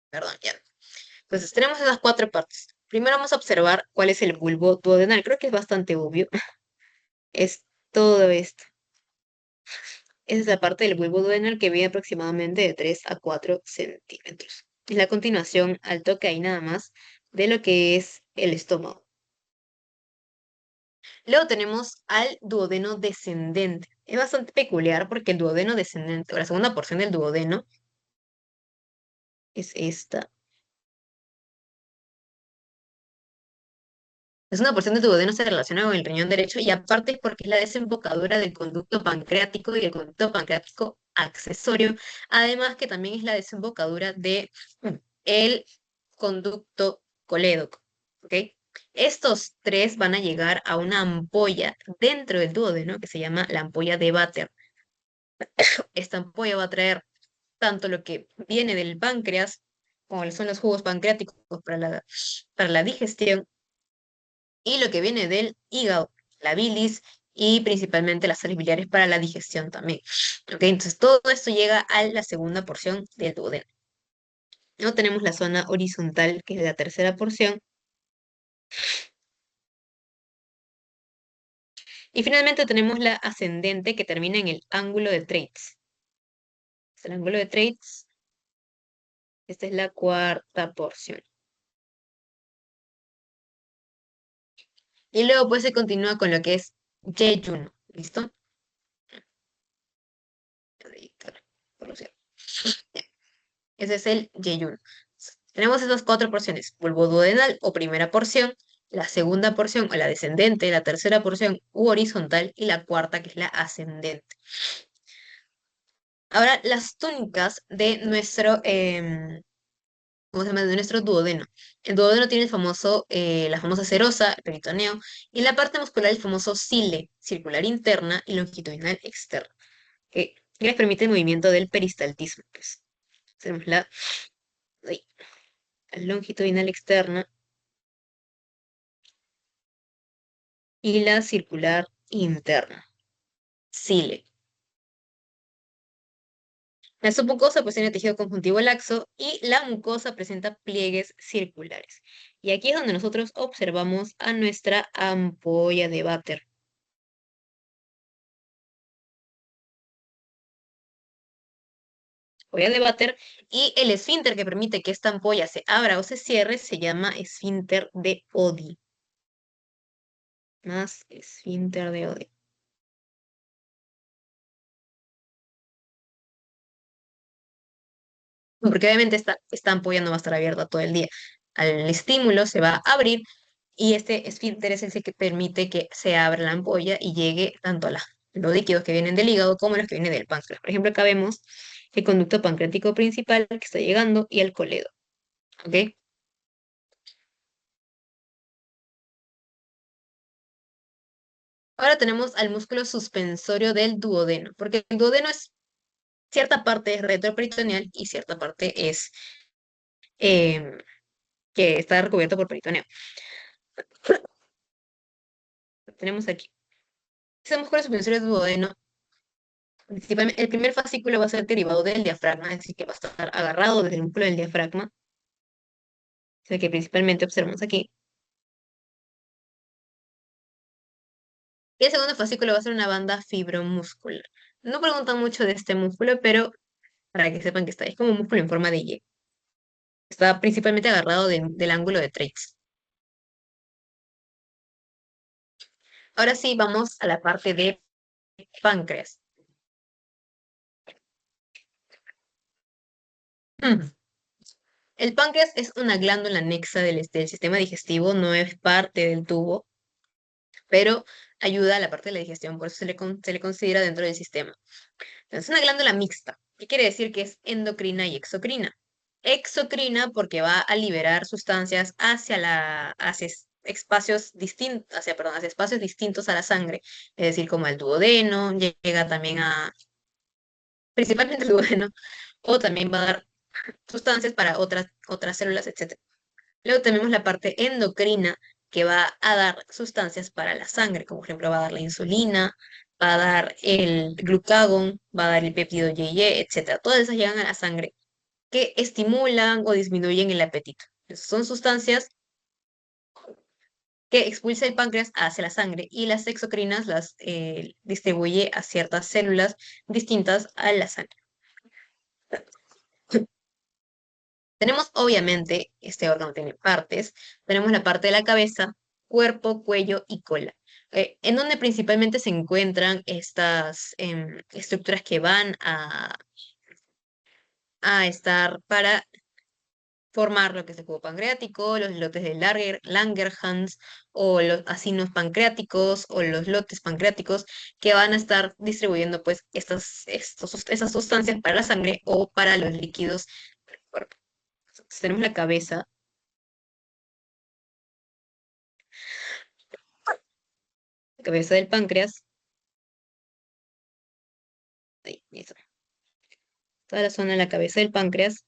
perdón, ya. Entonces, tenemos esas cuatro partes. Primero vamos a observar cuál es el bulbo duodenal. Creo que es bastante obvio. Es todo esto. Esa es la parte del bulbo duodenal que mide aproximadamente de 3 a 4 centímetros. Es la continuación al toque ahí nada más de lo que es el estómago. Luego tenemos al duodeno descendente. Es bastante peculiar porque el duodeno descendente, o la segunda porción del duodeno, es esta. Es una porción del duodeno se relaciona con el riñón derecho y aparte es porque es la desembocadura del conducto pancreático y el conducto pancreático accesorio, además que también es la desembocadura de el conducto colédoco, ¿ok? Estos tres van a llegar a una ampolla dentro del duodeno que se llama la ampolla de Vater. Esta ampolla va a traer tanto lo que viene del páncreas, como son los jugos pancreáticos para la digestión, y lo que viene del hígado, la bilis y principalmente las sales biliares para la digestión también. ¿Ok? Entonces todo esto llega a la segunda porción del duodeno. Luego tenemos la zona horizontal, que es la tercera porción. Y finalmente tenemos la ascendente, que termina en el ángulo de Treitz. El ángulo de Treitz, esta es la cuarta porción. Y luego pues se continúa con lo que es Jejun. ¿Listo? Ese es el yeyun. Tenemos esas cuatro porciones: bulbo duodenal o primera porción, la segunda porción o la descendente, la tercera porción u horizontal y la cuarta que es la ascendente. Ahora, las túnicas de ¿cómo se llama? De nuestro duodeno. El duodeno tiene la famosa serosa, el peritoneo, y en la parte muscular el famoso cile, circular interna y longitudinal externa, que les permite el movimiento del peristaltismo. Pues. Tenemos ay, la longitudinal externa y la circular interna. Cile. La submucosa pues tiene tejido conjuntivo laxo y la mucosa presenta pliegues circulares. Y aquí es donde nosotros observamos a nuestra ampolla de váter. ampolla de váter, y el esfínter que permite que esta ampolla se abra o se cierre se llama esfínter de Oddi. Más esfínter de Oddi. Porque obviamente esta ampolla no va a estar abierta todo el día. Al estímulo se va a abrir y este esfínter es el que permite que se abra la ampolla y llegue tanto a los líquidos que vienen del hígado como los que vienen del páncreas. Por ejemplo, acá vemos el conducto pancreático principal que está llegando y el coledo. ¿Ok? Ahora tenemos al músculo suspensorio del duodeno, porque el duodeno es cierta parte es retroperitoneal y cierta parte es em, que está recubierto por peritoneo. Tenemos aquí. Ese músculo suspensorio del duodeno, principalmente, el primer fascículo va a ser derivado del diafragma, es decir, que va a estar agarrado desde el músculo del diafragma, es el que principalmente observamos aquí. Y el segundo fascículo va a ser una banda fibromuscular. No preguntan mucho de este músculo, pero para que sepan que está, es como un músculo en forma de Y. Está principalmente agarrado del ángulo de Treitz. Ahora sí, vamos a la parte de páncreas. Mm. El páncreas es una glándula anexa del sistema digestivo, no es parte del tubo, pero ayuda a la parte de la digestión, por eso se le considera dentro del sistema. Entonces, es una glándula mixta. ¿Qué quiere decir? Que es endocrina y exocrina. Exocrina porque va a liberar sustancias hacia espacios distintos, hacia espacios distintos a la sangre, es decir, como el duodeno, llega también principalmente el duodeno, o también va a dar sustancias para otras células, etc. Luego tenemos la parte endocrina que va a dar sustancias para la sangre, como por ejemplo va a dar la insulina, va a dar el glucagón, va a dar el péptido YY, etcétera. Todas esas llegan a la sangre que estimulan o disminuyen el apetito. Entonces, son sustancias que expulsa el páncreas hacia la sangre y las exocrinas las distribuye a ciertas células distintas a la sangre. Tenemos obviamente, este órgano tiene partes, tenemos la parte de la cabeza, cuerpo, cuello y cola, en donde principalmente se encuentran estas estructuras que van a estar para formar lo que es el jugo pancreático, los lotes de Langerhans o los acinos pancreáticos o los lotes pancreáticos que van a estar distribuyendo pues esas sustancias para la sangre o para los líquidos del cuerpo. Entonces, tenemos la cabeza del páncreas, ahí, eso, toda la zona de la cabeza del páncreas.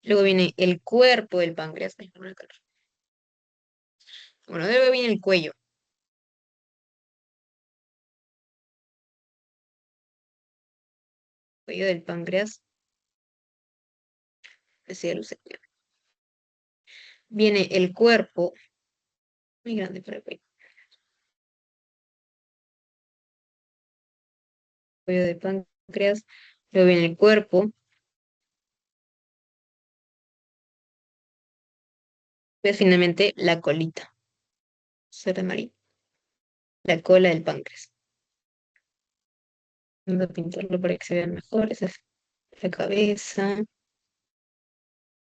Luego viene el cuerpo del páncreas. Ay, no me acuerdo. Bueno, luego viene el cuello del páncreas. Decía leucemia. Viene el cuerpo, muy grande para el cuello del páncreas. Luego viene el cuerpo. Pues finalmente la colita. Ser amarillo. La cola del páncreas. Vamos a pintarlo para que se vean mejor. Esa es la cabeza,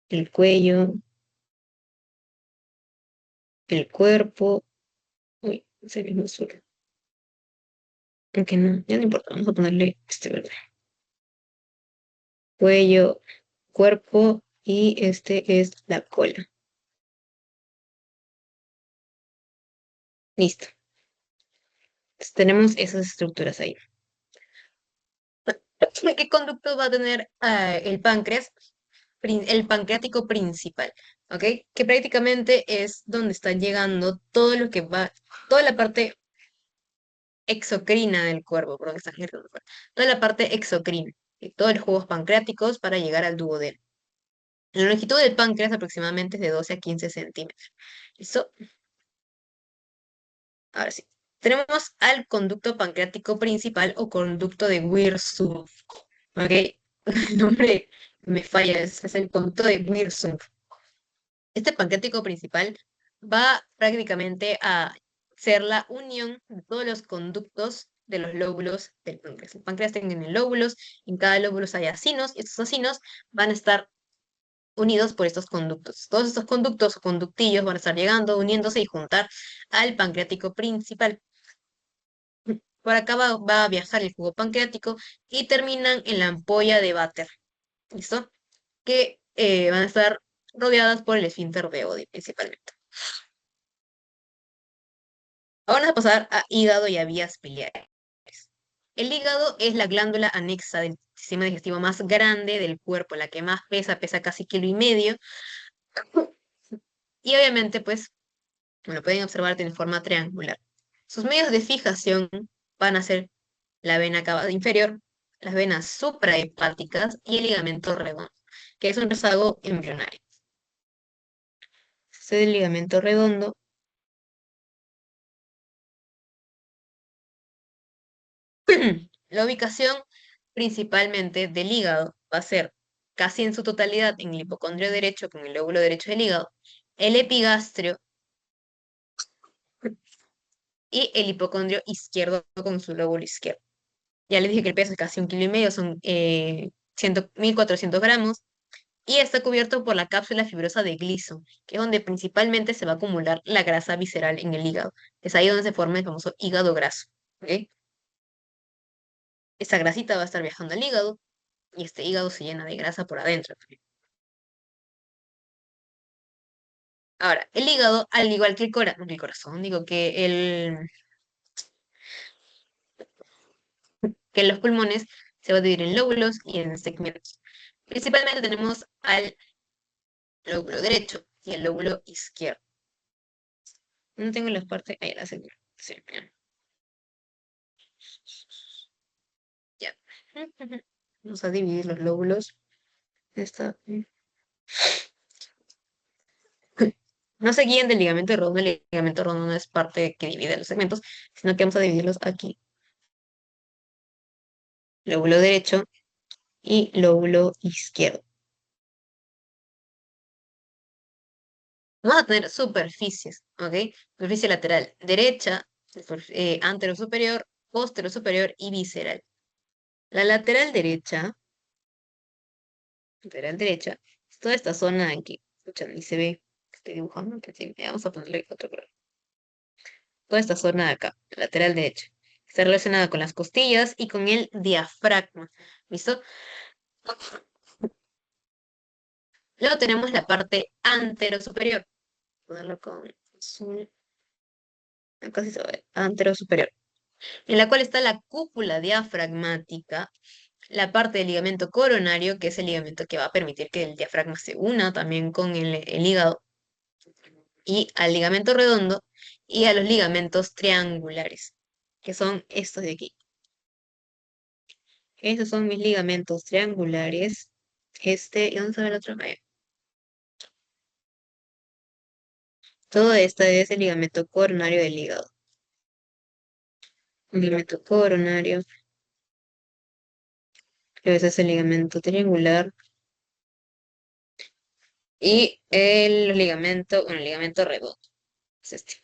el cuello, el cuerpo. Uy, ese mismo azul. Aunque no, ya no importa. Vamos a ponerle este verde. Cuello, cuerpo y este es la cola. Listo. Entonces, tenemos esas estructuras ahí. ¿Qué conducto va a tener el páncreas? El pancreático principal, ¿ok? Que prácticamente es donde está llegando todo lo que va, toda la parte exocrina del cuerpo, perdón, está girando el cuerpo, toda la parte exocrina, todos los jugos pancreáticos para llegar al duodeno. La longitud del páncreas aproximadamente es de 12 a 15 centímetros. ¿Listo? Ahora sí. Tenemos al conducto pancreático principal o conducto de Wirsung. ¿Ok? el nombre me falla, es el conducto de Wirsung. Este pancreático principal va prácticamente a ser la unión de todos los conductos de los lóbulos del páncreas. El páncreas tiene lóbulos, en cada lóbulo hay acinos, y estos acinos van a estar unidos por estos conductos. Todos estos conductos o conductillos van a estar llegando, uniéndose y juntar al pancreático principal. Por acá va a viajar el jugo pancreático y terminan en la ampolla de váter. ¿Listo? Que van a estar rodeadas por el esfínter de Oddi principalmente. Ahora vamos a pasar a hígado y a vías biliares. El hígado es la glándula anexa del sistema digestivo más grande del cuerpo, la que más pesa, pesa casi kilo y medio. Y obviamente, pues, como lo pueden observar, tiene forma triangular. Sus medios de fijación van a ser la vena cava inferior, las venas suprahepáticas y el ligamento redondo, que es un rezago embrionario. Este es el ligamento redondo. La ubicación principalmente del hígado va a ser casi en su totalidad en el hipocondrio derecho con el lóbulo derecho del hígado, el epigastrio y el hipocondrio izquierdo con su lóbulo izquierdo. Ya les dije que el peso es casi un kilo y medio, son 1400 gramos, y está cubierto por la cápsula fibrosa de Gleason, que es donde principalmente se va a acumular la grasa visceral en el hígado. Es ahí donde se forma el famoso hígado graso. ¿Ok? Esa grasita va a estar viajando al hígado y este hígado se llena de grasa por adentro. Ahora, el hígado, al igual que el corazón, digo que los pulmones se va a dividir en lóbulos y en segmentos. Principalmente tenemos al lóbulo derecho y el lóbulo izquierdo. No tengo las partes, ahí la segunda. Sí, bien. Ya. Vamos a dividir los lóbulos. Esta. No se guíen del ligamento redondo, el ligamento redondo no es parte que divide los segmentos, sino que vamos a dividirlos aquí. Lóbulo derecho y lóbulo izquierdo. Vamos a tener superficies, ¿ok? Superficie lateral derecha, antero superior, postero superior y visceral. La lateral derecha, es toda esta zona de aquí. Escucha, ni se ve que estoy dibujando, que sí, vamos a ponerle otro color. Toda esta zona de acá, lateral derecha. Está relacionada con las costillas y con el diafragma. ¿Listo? Luego tenemos la parte antero superior. Ponerlo con azul. Acá sí se ve. Antero superior. En la cual está la cúpula diafragmática, la parte del ligamento coronario, que es el ligamento que va a permitir que el diafragma se una también con el hígado, y al ligamento redondo y a los ligamentos triangulares, que son estos de aquí. Estos son mis ligamentos triangulares. ¿Y dónde está el otro? Ahí. Todo esto es el ligamento coronario del hígado. El ligamento coronario, que ese es el ligamento triangular, y el ligamento redondo. Es este.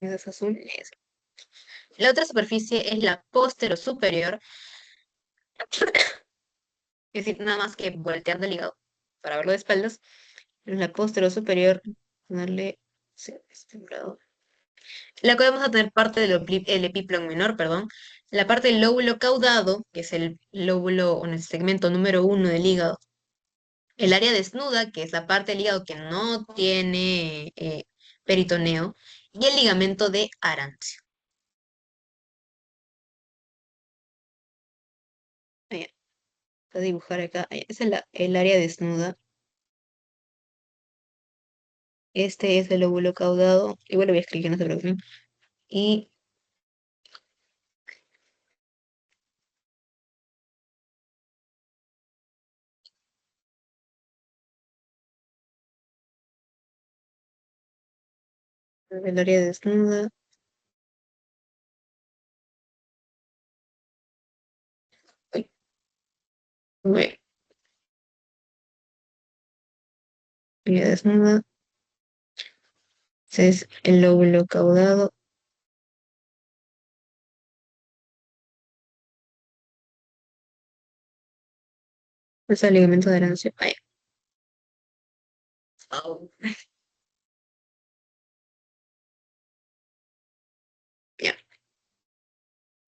Ese es azul. La otra superficie es la postero superior, es decir, nada más que voltear del hígado para verlo de espaldas. En la postero superior, darle sí, este lado. La cual vamos a tener parte el epiplón menor, perdón, la parte del lóbulo caudado, que es el lóbulo o el segmento número uno del hígado, el área desnuda, que es la parte del hígado que no tiene peritoneo, y el ligamento de Arancio. Voy a dibujar acá, esa es el área desnuda. Este es el lóbulo caudado. Igual lo voy a escribir, no se preocupen. Y el área desnuda. Bueno, vía desnuda. Ese es el lóbulo caudado. Ese es el ligamento de Arancio. Ah, ya. Au. Ya.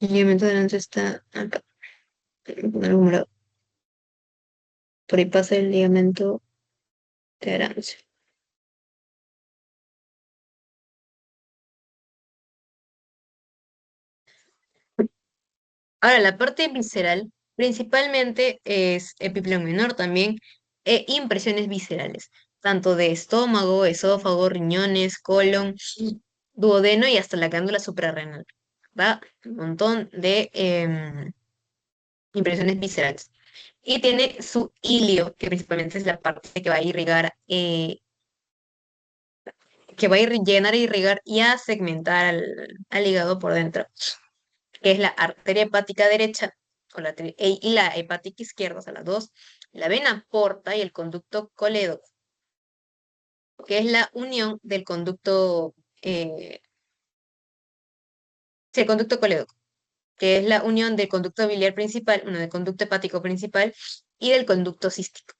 El ligamento de Arancio está acá, en algún lado. Por ahí pasa el ligamento de Arancio. Ahora, la parte visceral principalmente es epipleo menor también e impresiones viscerales, tanto de estómago, esófago, riñones, colon, duodeno y hasta la glándula suprarrenal. Va un montón de impresiones viscerales. Y tiene su ilio, que principalmente es la parte que va a irrigar, que va a llenar, irrigar y a segmentar al hígado por dentro, que es la arteria hepática derecha y la hepática izquierda, o sea, las dos, la vena porta y el conducto colédoco, que es la unión del conducto, sí, el conducto colédoco, que es la unión del conducto biliar principal, uno del conducto hepático principal y del conducto cístico.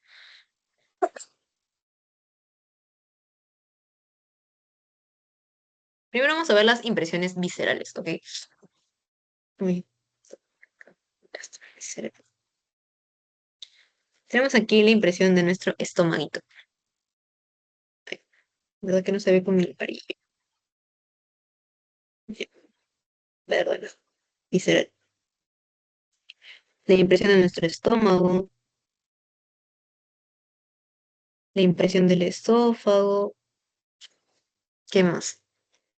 Primero vamos a ver las impresiones viscerales, ¿ok? Uy, ya está, visceral. Tenemos aquí la impresión de nuestro estomaguito. Ay, ¿verdad que no se ve con mi varilla? Ya, ¿verdad? Visceral. La impresión de nuestro estómago, la impresión del esófago, ¿qué más?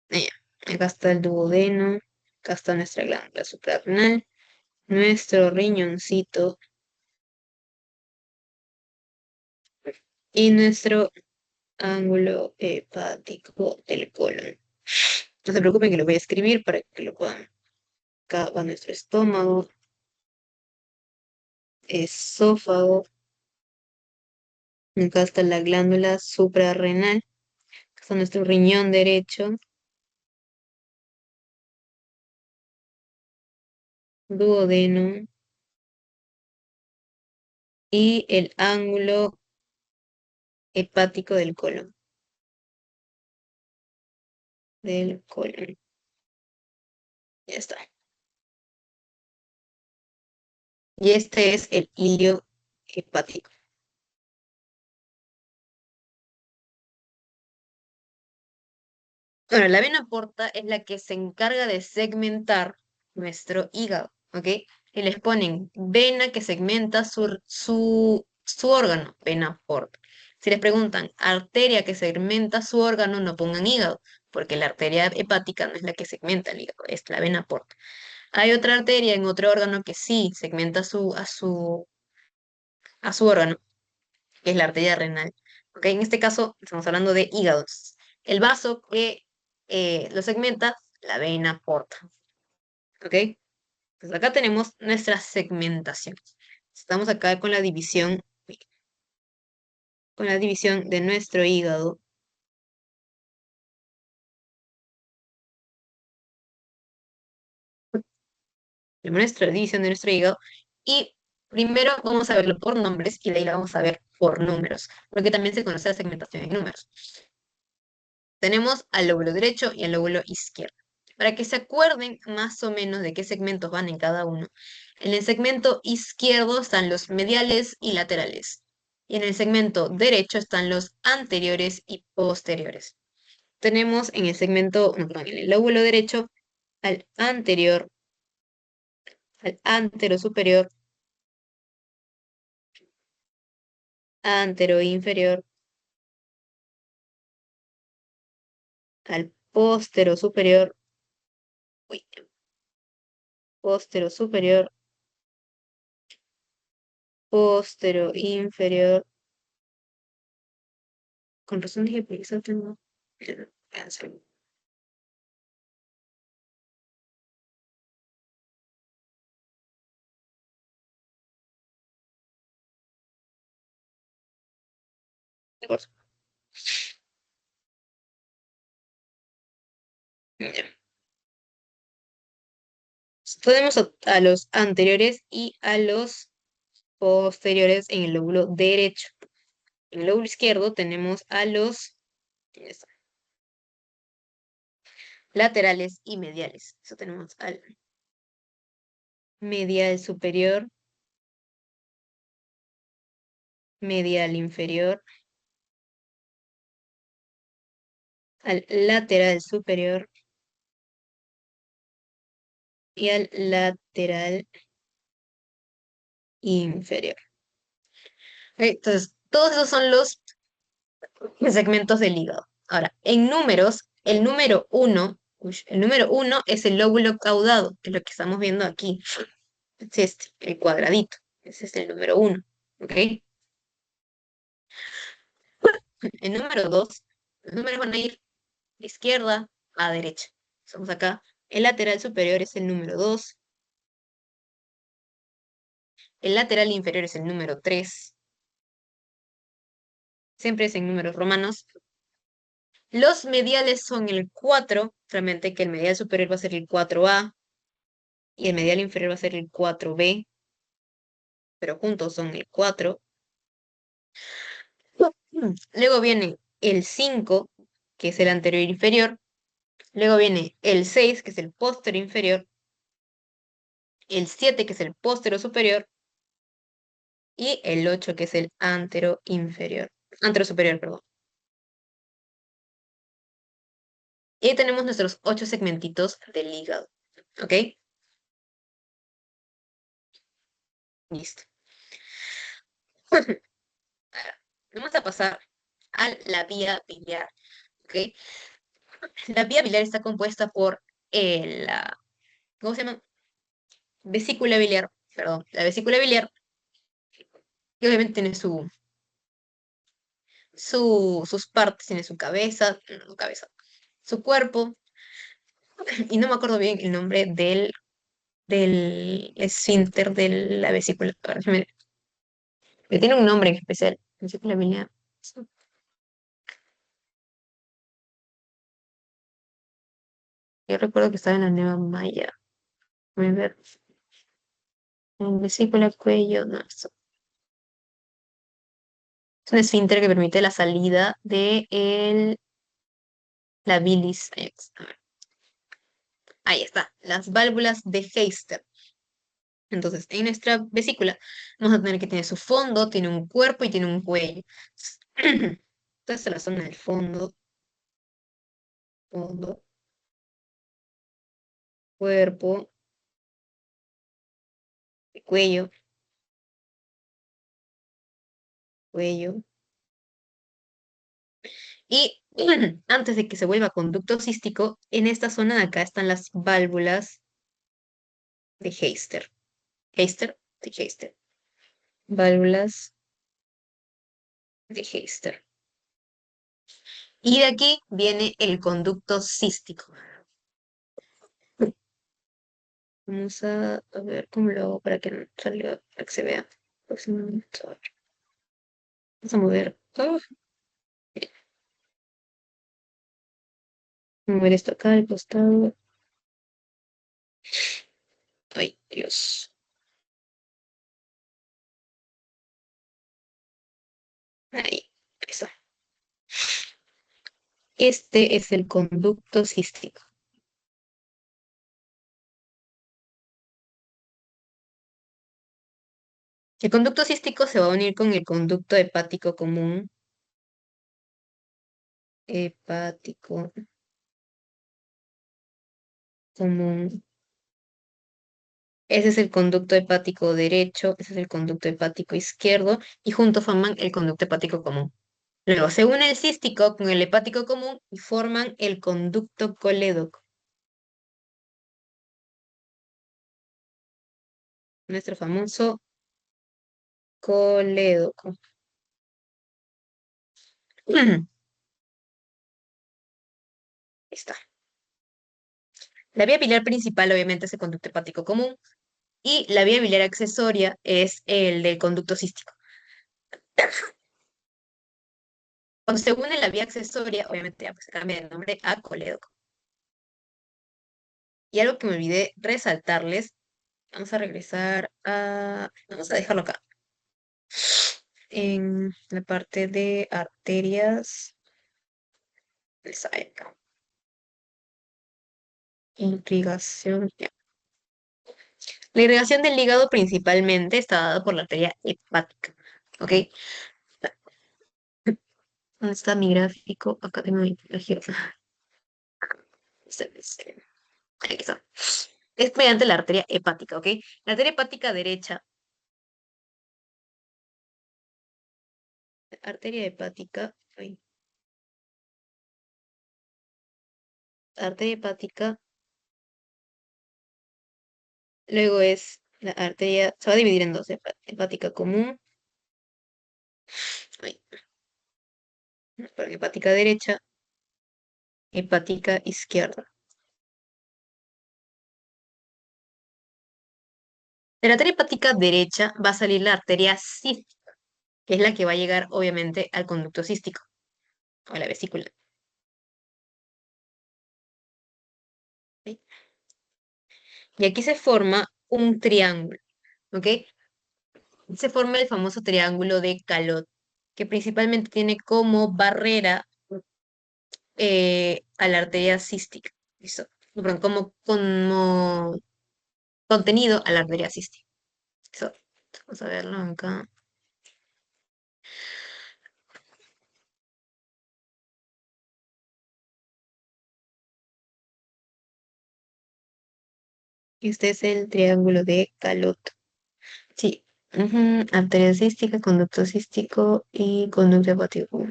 Ya, acá está el duodeno, acá está nuestra glándula suprarrenal, nuestro riñoncito y nuestro ángulo hepático del colon. No se preocupen que lo voy a escribir para que lo puedan. Acá va nuestro estómago, esófago, acá está la glándula suprarrenal, acá está nuestro riñón derecho, duodeno y el ángulo hepático del colon. Del colon. Ya está. Y este es el ilio hepático. Bueno, la vena porta es la que se encarga de segmentar nuestro hígado, ¿ok? Y les ponen vena que segmenta su órgano, vena porta. Si les preguntan arteria que segmenta su órgano, no pongan hígado, porque la arteria hepática no es la que segmenta el hígado, es la vena porta. Hay otra arteria en otro órgano que sí segmenta a su órgano, que es la arteria renal. ¿Ok? En este caso estamos hablando de hígados. El vaso que lo segmenta, la vena porta. ¿Ok? Pues acá tenemos nuestra segmentación. Estamos acá con la división de nuestro hígado. De nuestra división de nuestro hígado. Y primero vamos a verlo por nombres y de ahí lo vamos a ver por números, porque también se conoce la segmentación en números. Tenemos al lóbulo derecho y al lóbulo izquierdo. Para que se acuerden más o menos de qué segmentos van en cada uno. En el segmento izquierdo están los mediales y laterales. Y en el segmento derecho están los anteriores y posteriores. Tenemos en el segmento, no, perdón, en el lóbulo derecho al antero superior, antero inferior, al póstero superior, uy, póstero superior, póstero inferior. Con razón dije, porque eso tengo cáncer. Por Ya. Tenemos a los anteriores y a los posteriores en el lóbulo derecho. En el lóbulo izquierdo tenemos a los ya está, laterales y mediales. Eso tenemos al medial superior, medial inferior, al lateral superior y al lateral inferior. Ok, entonces, todos esos son los segmentos del hígado. Ahora, en números, el número uno es el lóbulo caudado, que es lo que estamos viendo aquí. Es este, el cuadradito. Ese es el número uno. ¿Ok? El número dos, los números van a ir de izquierda a derecha. Estamos acá. El lateral superior es el número 2. El lateral inferior es el número 3. Siempre es en números romanos. Los mediales son el 4, realmente que el medial superior va a ser el 4A y el medial inferior va a ser el 4B, pero juntos son el 4. Luego viene el 5, que es el anterior inferior. Luego viene el 6, que es el posterior inferior. El 7, que es el posterior superior. Y el 8, que es el antero inferior. Antero superior, perdón. Y ahí tenemos nuestros 8 segmentitos del hígado. ¿Ok? Listo. Vamos a pasar a la vía biliar. ¿Ok? La vía biliar está compuesta por la, ¿cómo se llama? Vesícula biliar, perdón, la vesícula biliar, que obviamente tiene sus partes, tiene su cuerpo, y no me acuerdo bien el nombre del esfínter de la vesícula. A ver, que tiene un nombre en especial, vesícula biliar. Yo recuerdo que estaba en la Nueva Maya. A ver, vesícula, cuello, no, es un esfínter que permite la salida de la bilis. Ahí está, las válvulas de Heister. Entonces, en nuestra vesícula vamos a tener que tiene su fondo, tiene un cuerpo y tiene un cuello. Entonces, la zona del fondo, fondo, cuerpo, cuello, cuello. Y antes de que se vuelva conducto cístico, en esta zona de acá están las válvulas de Heister. Heister, de Heister. Válvulas de Heister. Y de aquí viene el conducto cístico. Vamos a ver cómo lo hago para que no salga, para que se vea. Aproximadamente. Vamos a mover. Mover esto acá al costado. Ay, Dios. Ahí, eso. Este es el conducto cístico. El conducto cístico se va a unir con el conducto hepático común. Hepático común. Ese es el conducto hepático derecho, ese es el conducto hepático izquierdo y juntos forman el conducto hepático común. Luego se une el cístico con el hepático común y forman el conducto colédoco. Nuestro famoso colédoco. Ahí está. La vía biliar principal obviamente es el conducto hepático común y la vía biliar accesoria es el del conducto cístico. Cuando se une la vía accesoria, obviamente ya, pues, se cambia de nombre a colédoco. Y algo que me olvidé resaltarles, vamos a regresar a... Vamos a dejarlo acá. En la parte de arterias, les hay acá. Irrigación. Ya. La irrigación del hígado principalmente está dada por la arteria hepática. ¿Ok? ¿Dónde está mi gráfico? Acá tengo mi gráfico. Aquí está. Es mediante la arteria hepática, ¿ok? La arteria hepática derecha, arteria hepática, ay, arteria hepática, luego es la arteria, se va a dividir en dos, hepática común, ay, perdón, hepática derecha, hepática izquierda. De la arteria hepática derecha va a salir la arteria cística, que es la que va a llegar, obviamente, al conducto cístico, o a la vesícula. ¿Ok? Y aquí se forma un triángulo, ¿ok? Se forma el famoso triángulo de Calot, que principalmente tiene como barrera a la arteria cística. ¿Listo? Perdón, como contenido a la arteria cística. ¿Listo? Vamos a verlo acá. Este es el triángulo de Calot. Sí. Ujú. Arteria cística, conducto cístico y conducto hepático.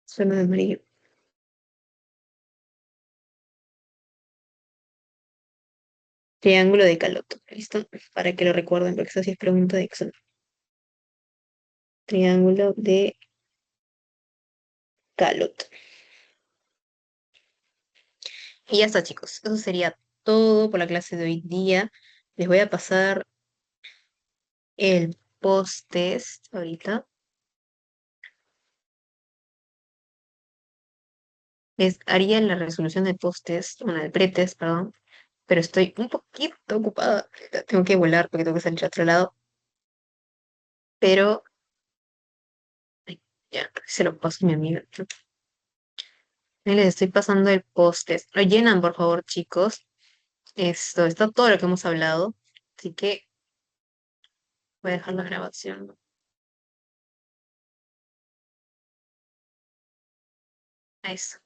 Suena de amarillo. Triángulo de Calot. ¿Listo? Para que lo recuerden, porque esa sí es pregunta de examen. Triángulo de Calot. Y ya está, chicos. Eso sería todo por la clase de hoy día. Les voy a pasar el post-test ahorita. Les haría la resolución del post-test, bueno, del pretest, perdón, pero estoy un poquito ocupada. Tengo que volar porque tengo que salir a otro lado, pero ay, ya, se lo paso a mi amiga. Ahí les estoy pasando el post-test. Lo llenan, por favor, chicos. Esto está todo lo que hemos hablado, así que voy a dejar la grabación. A eso.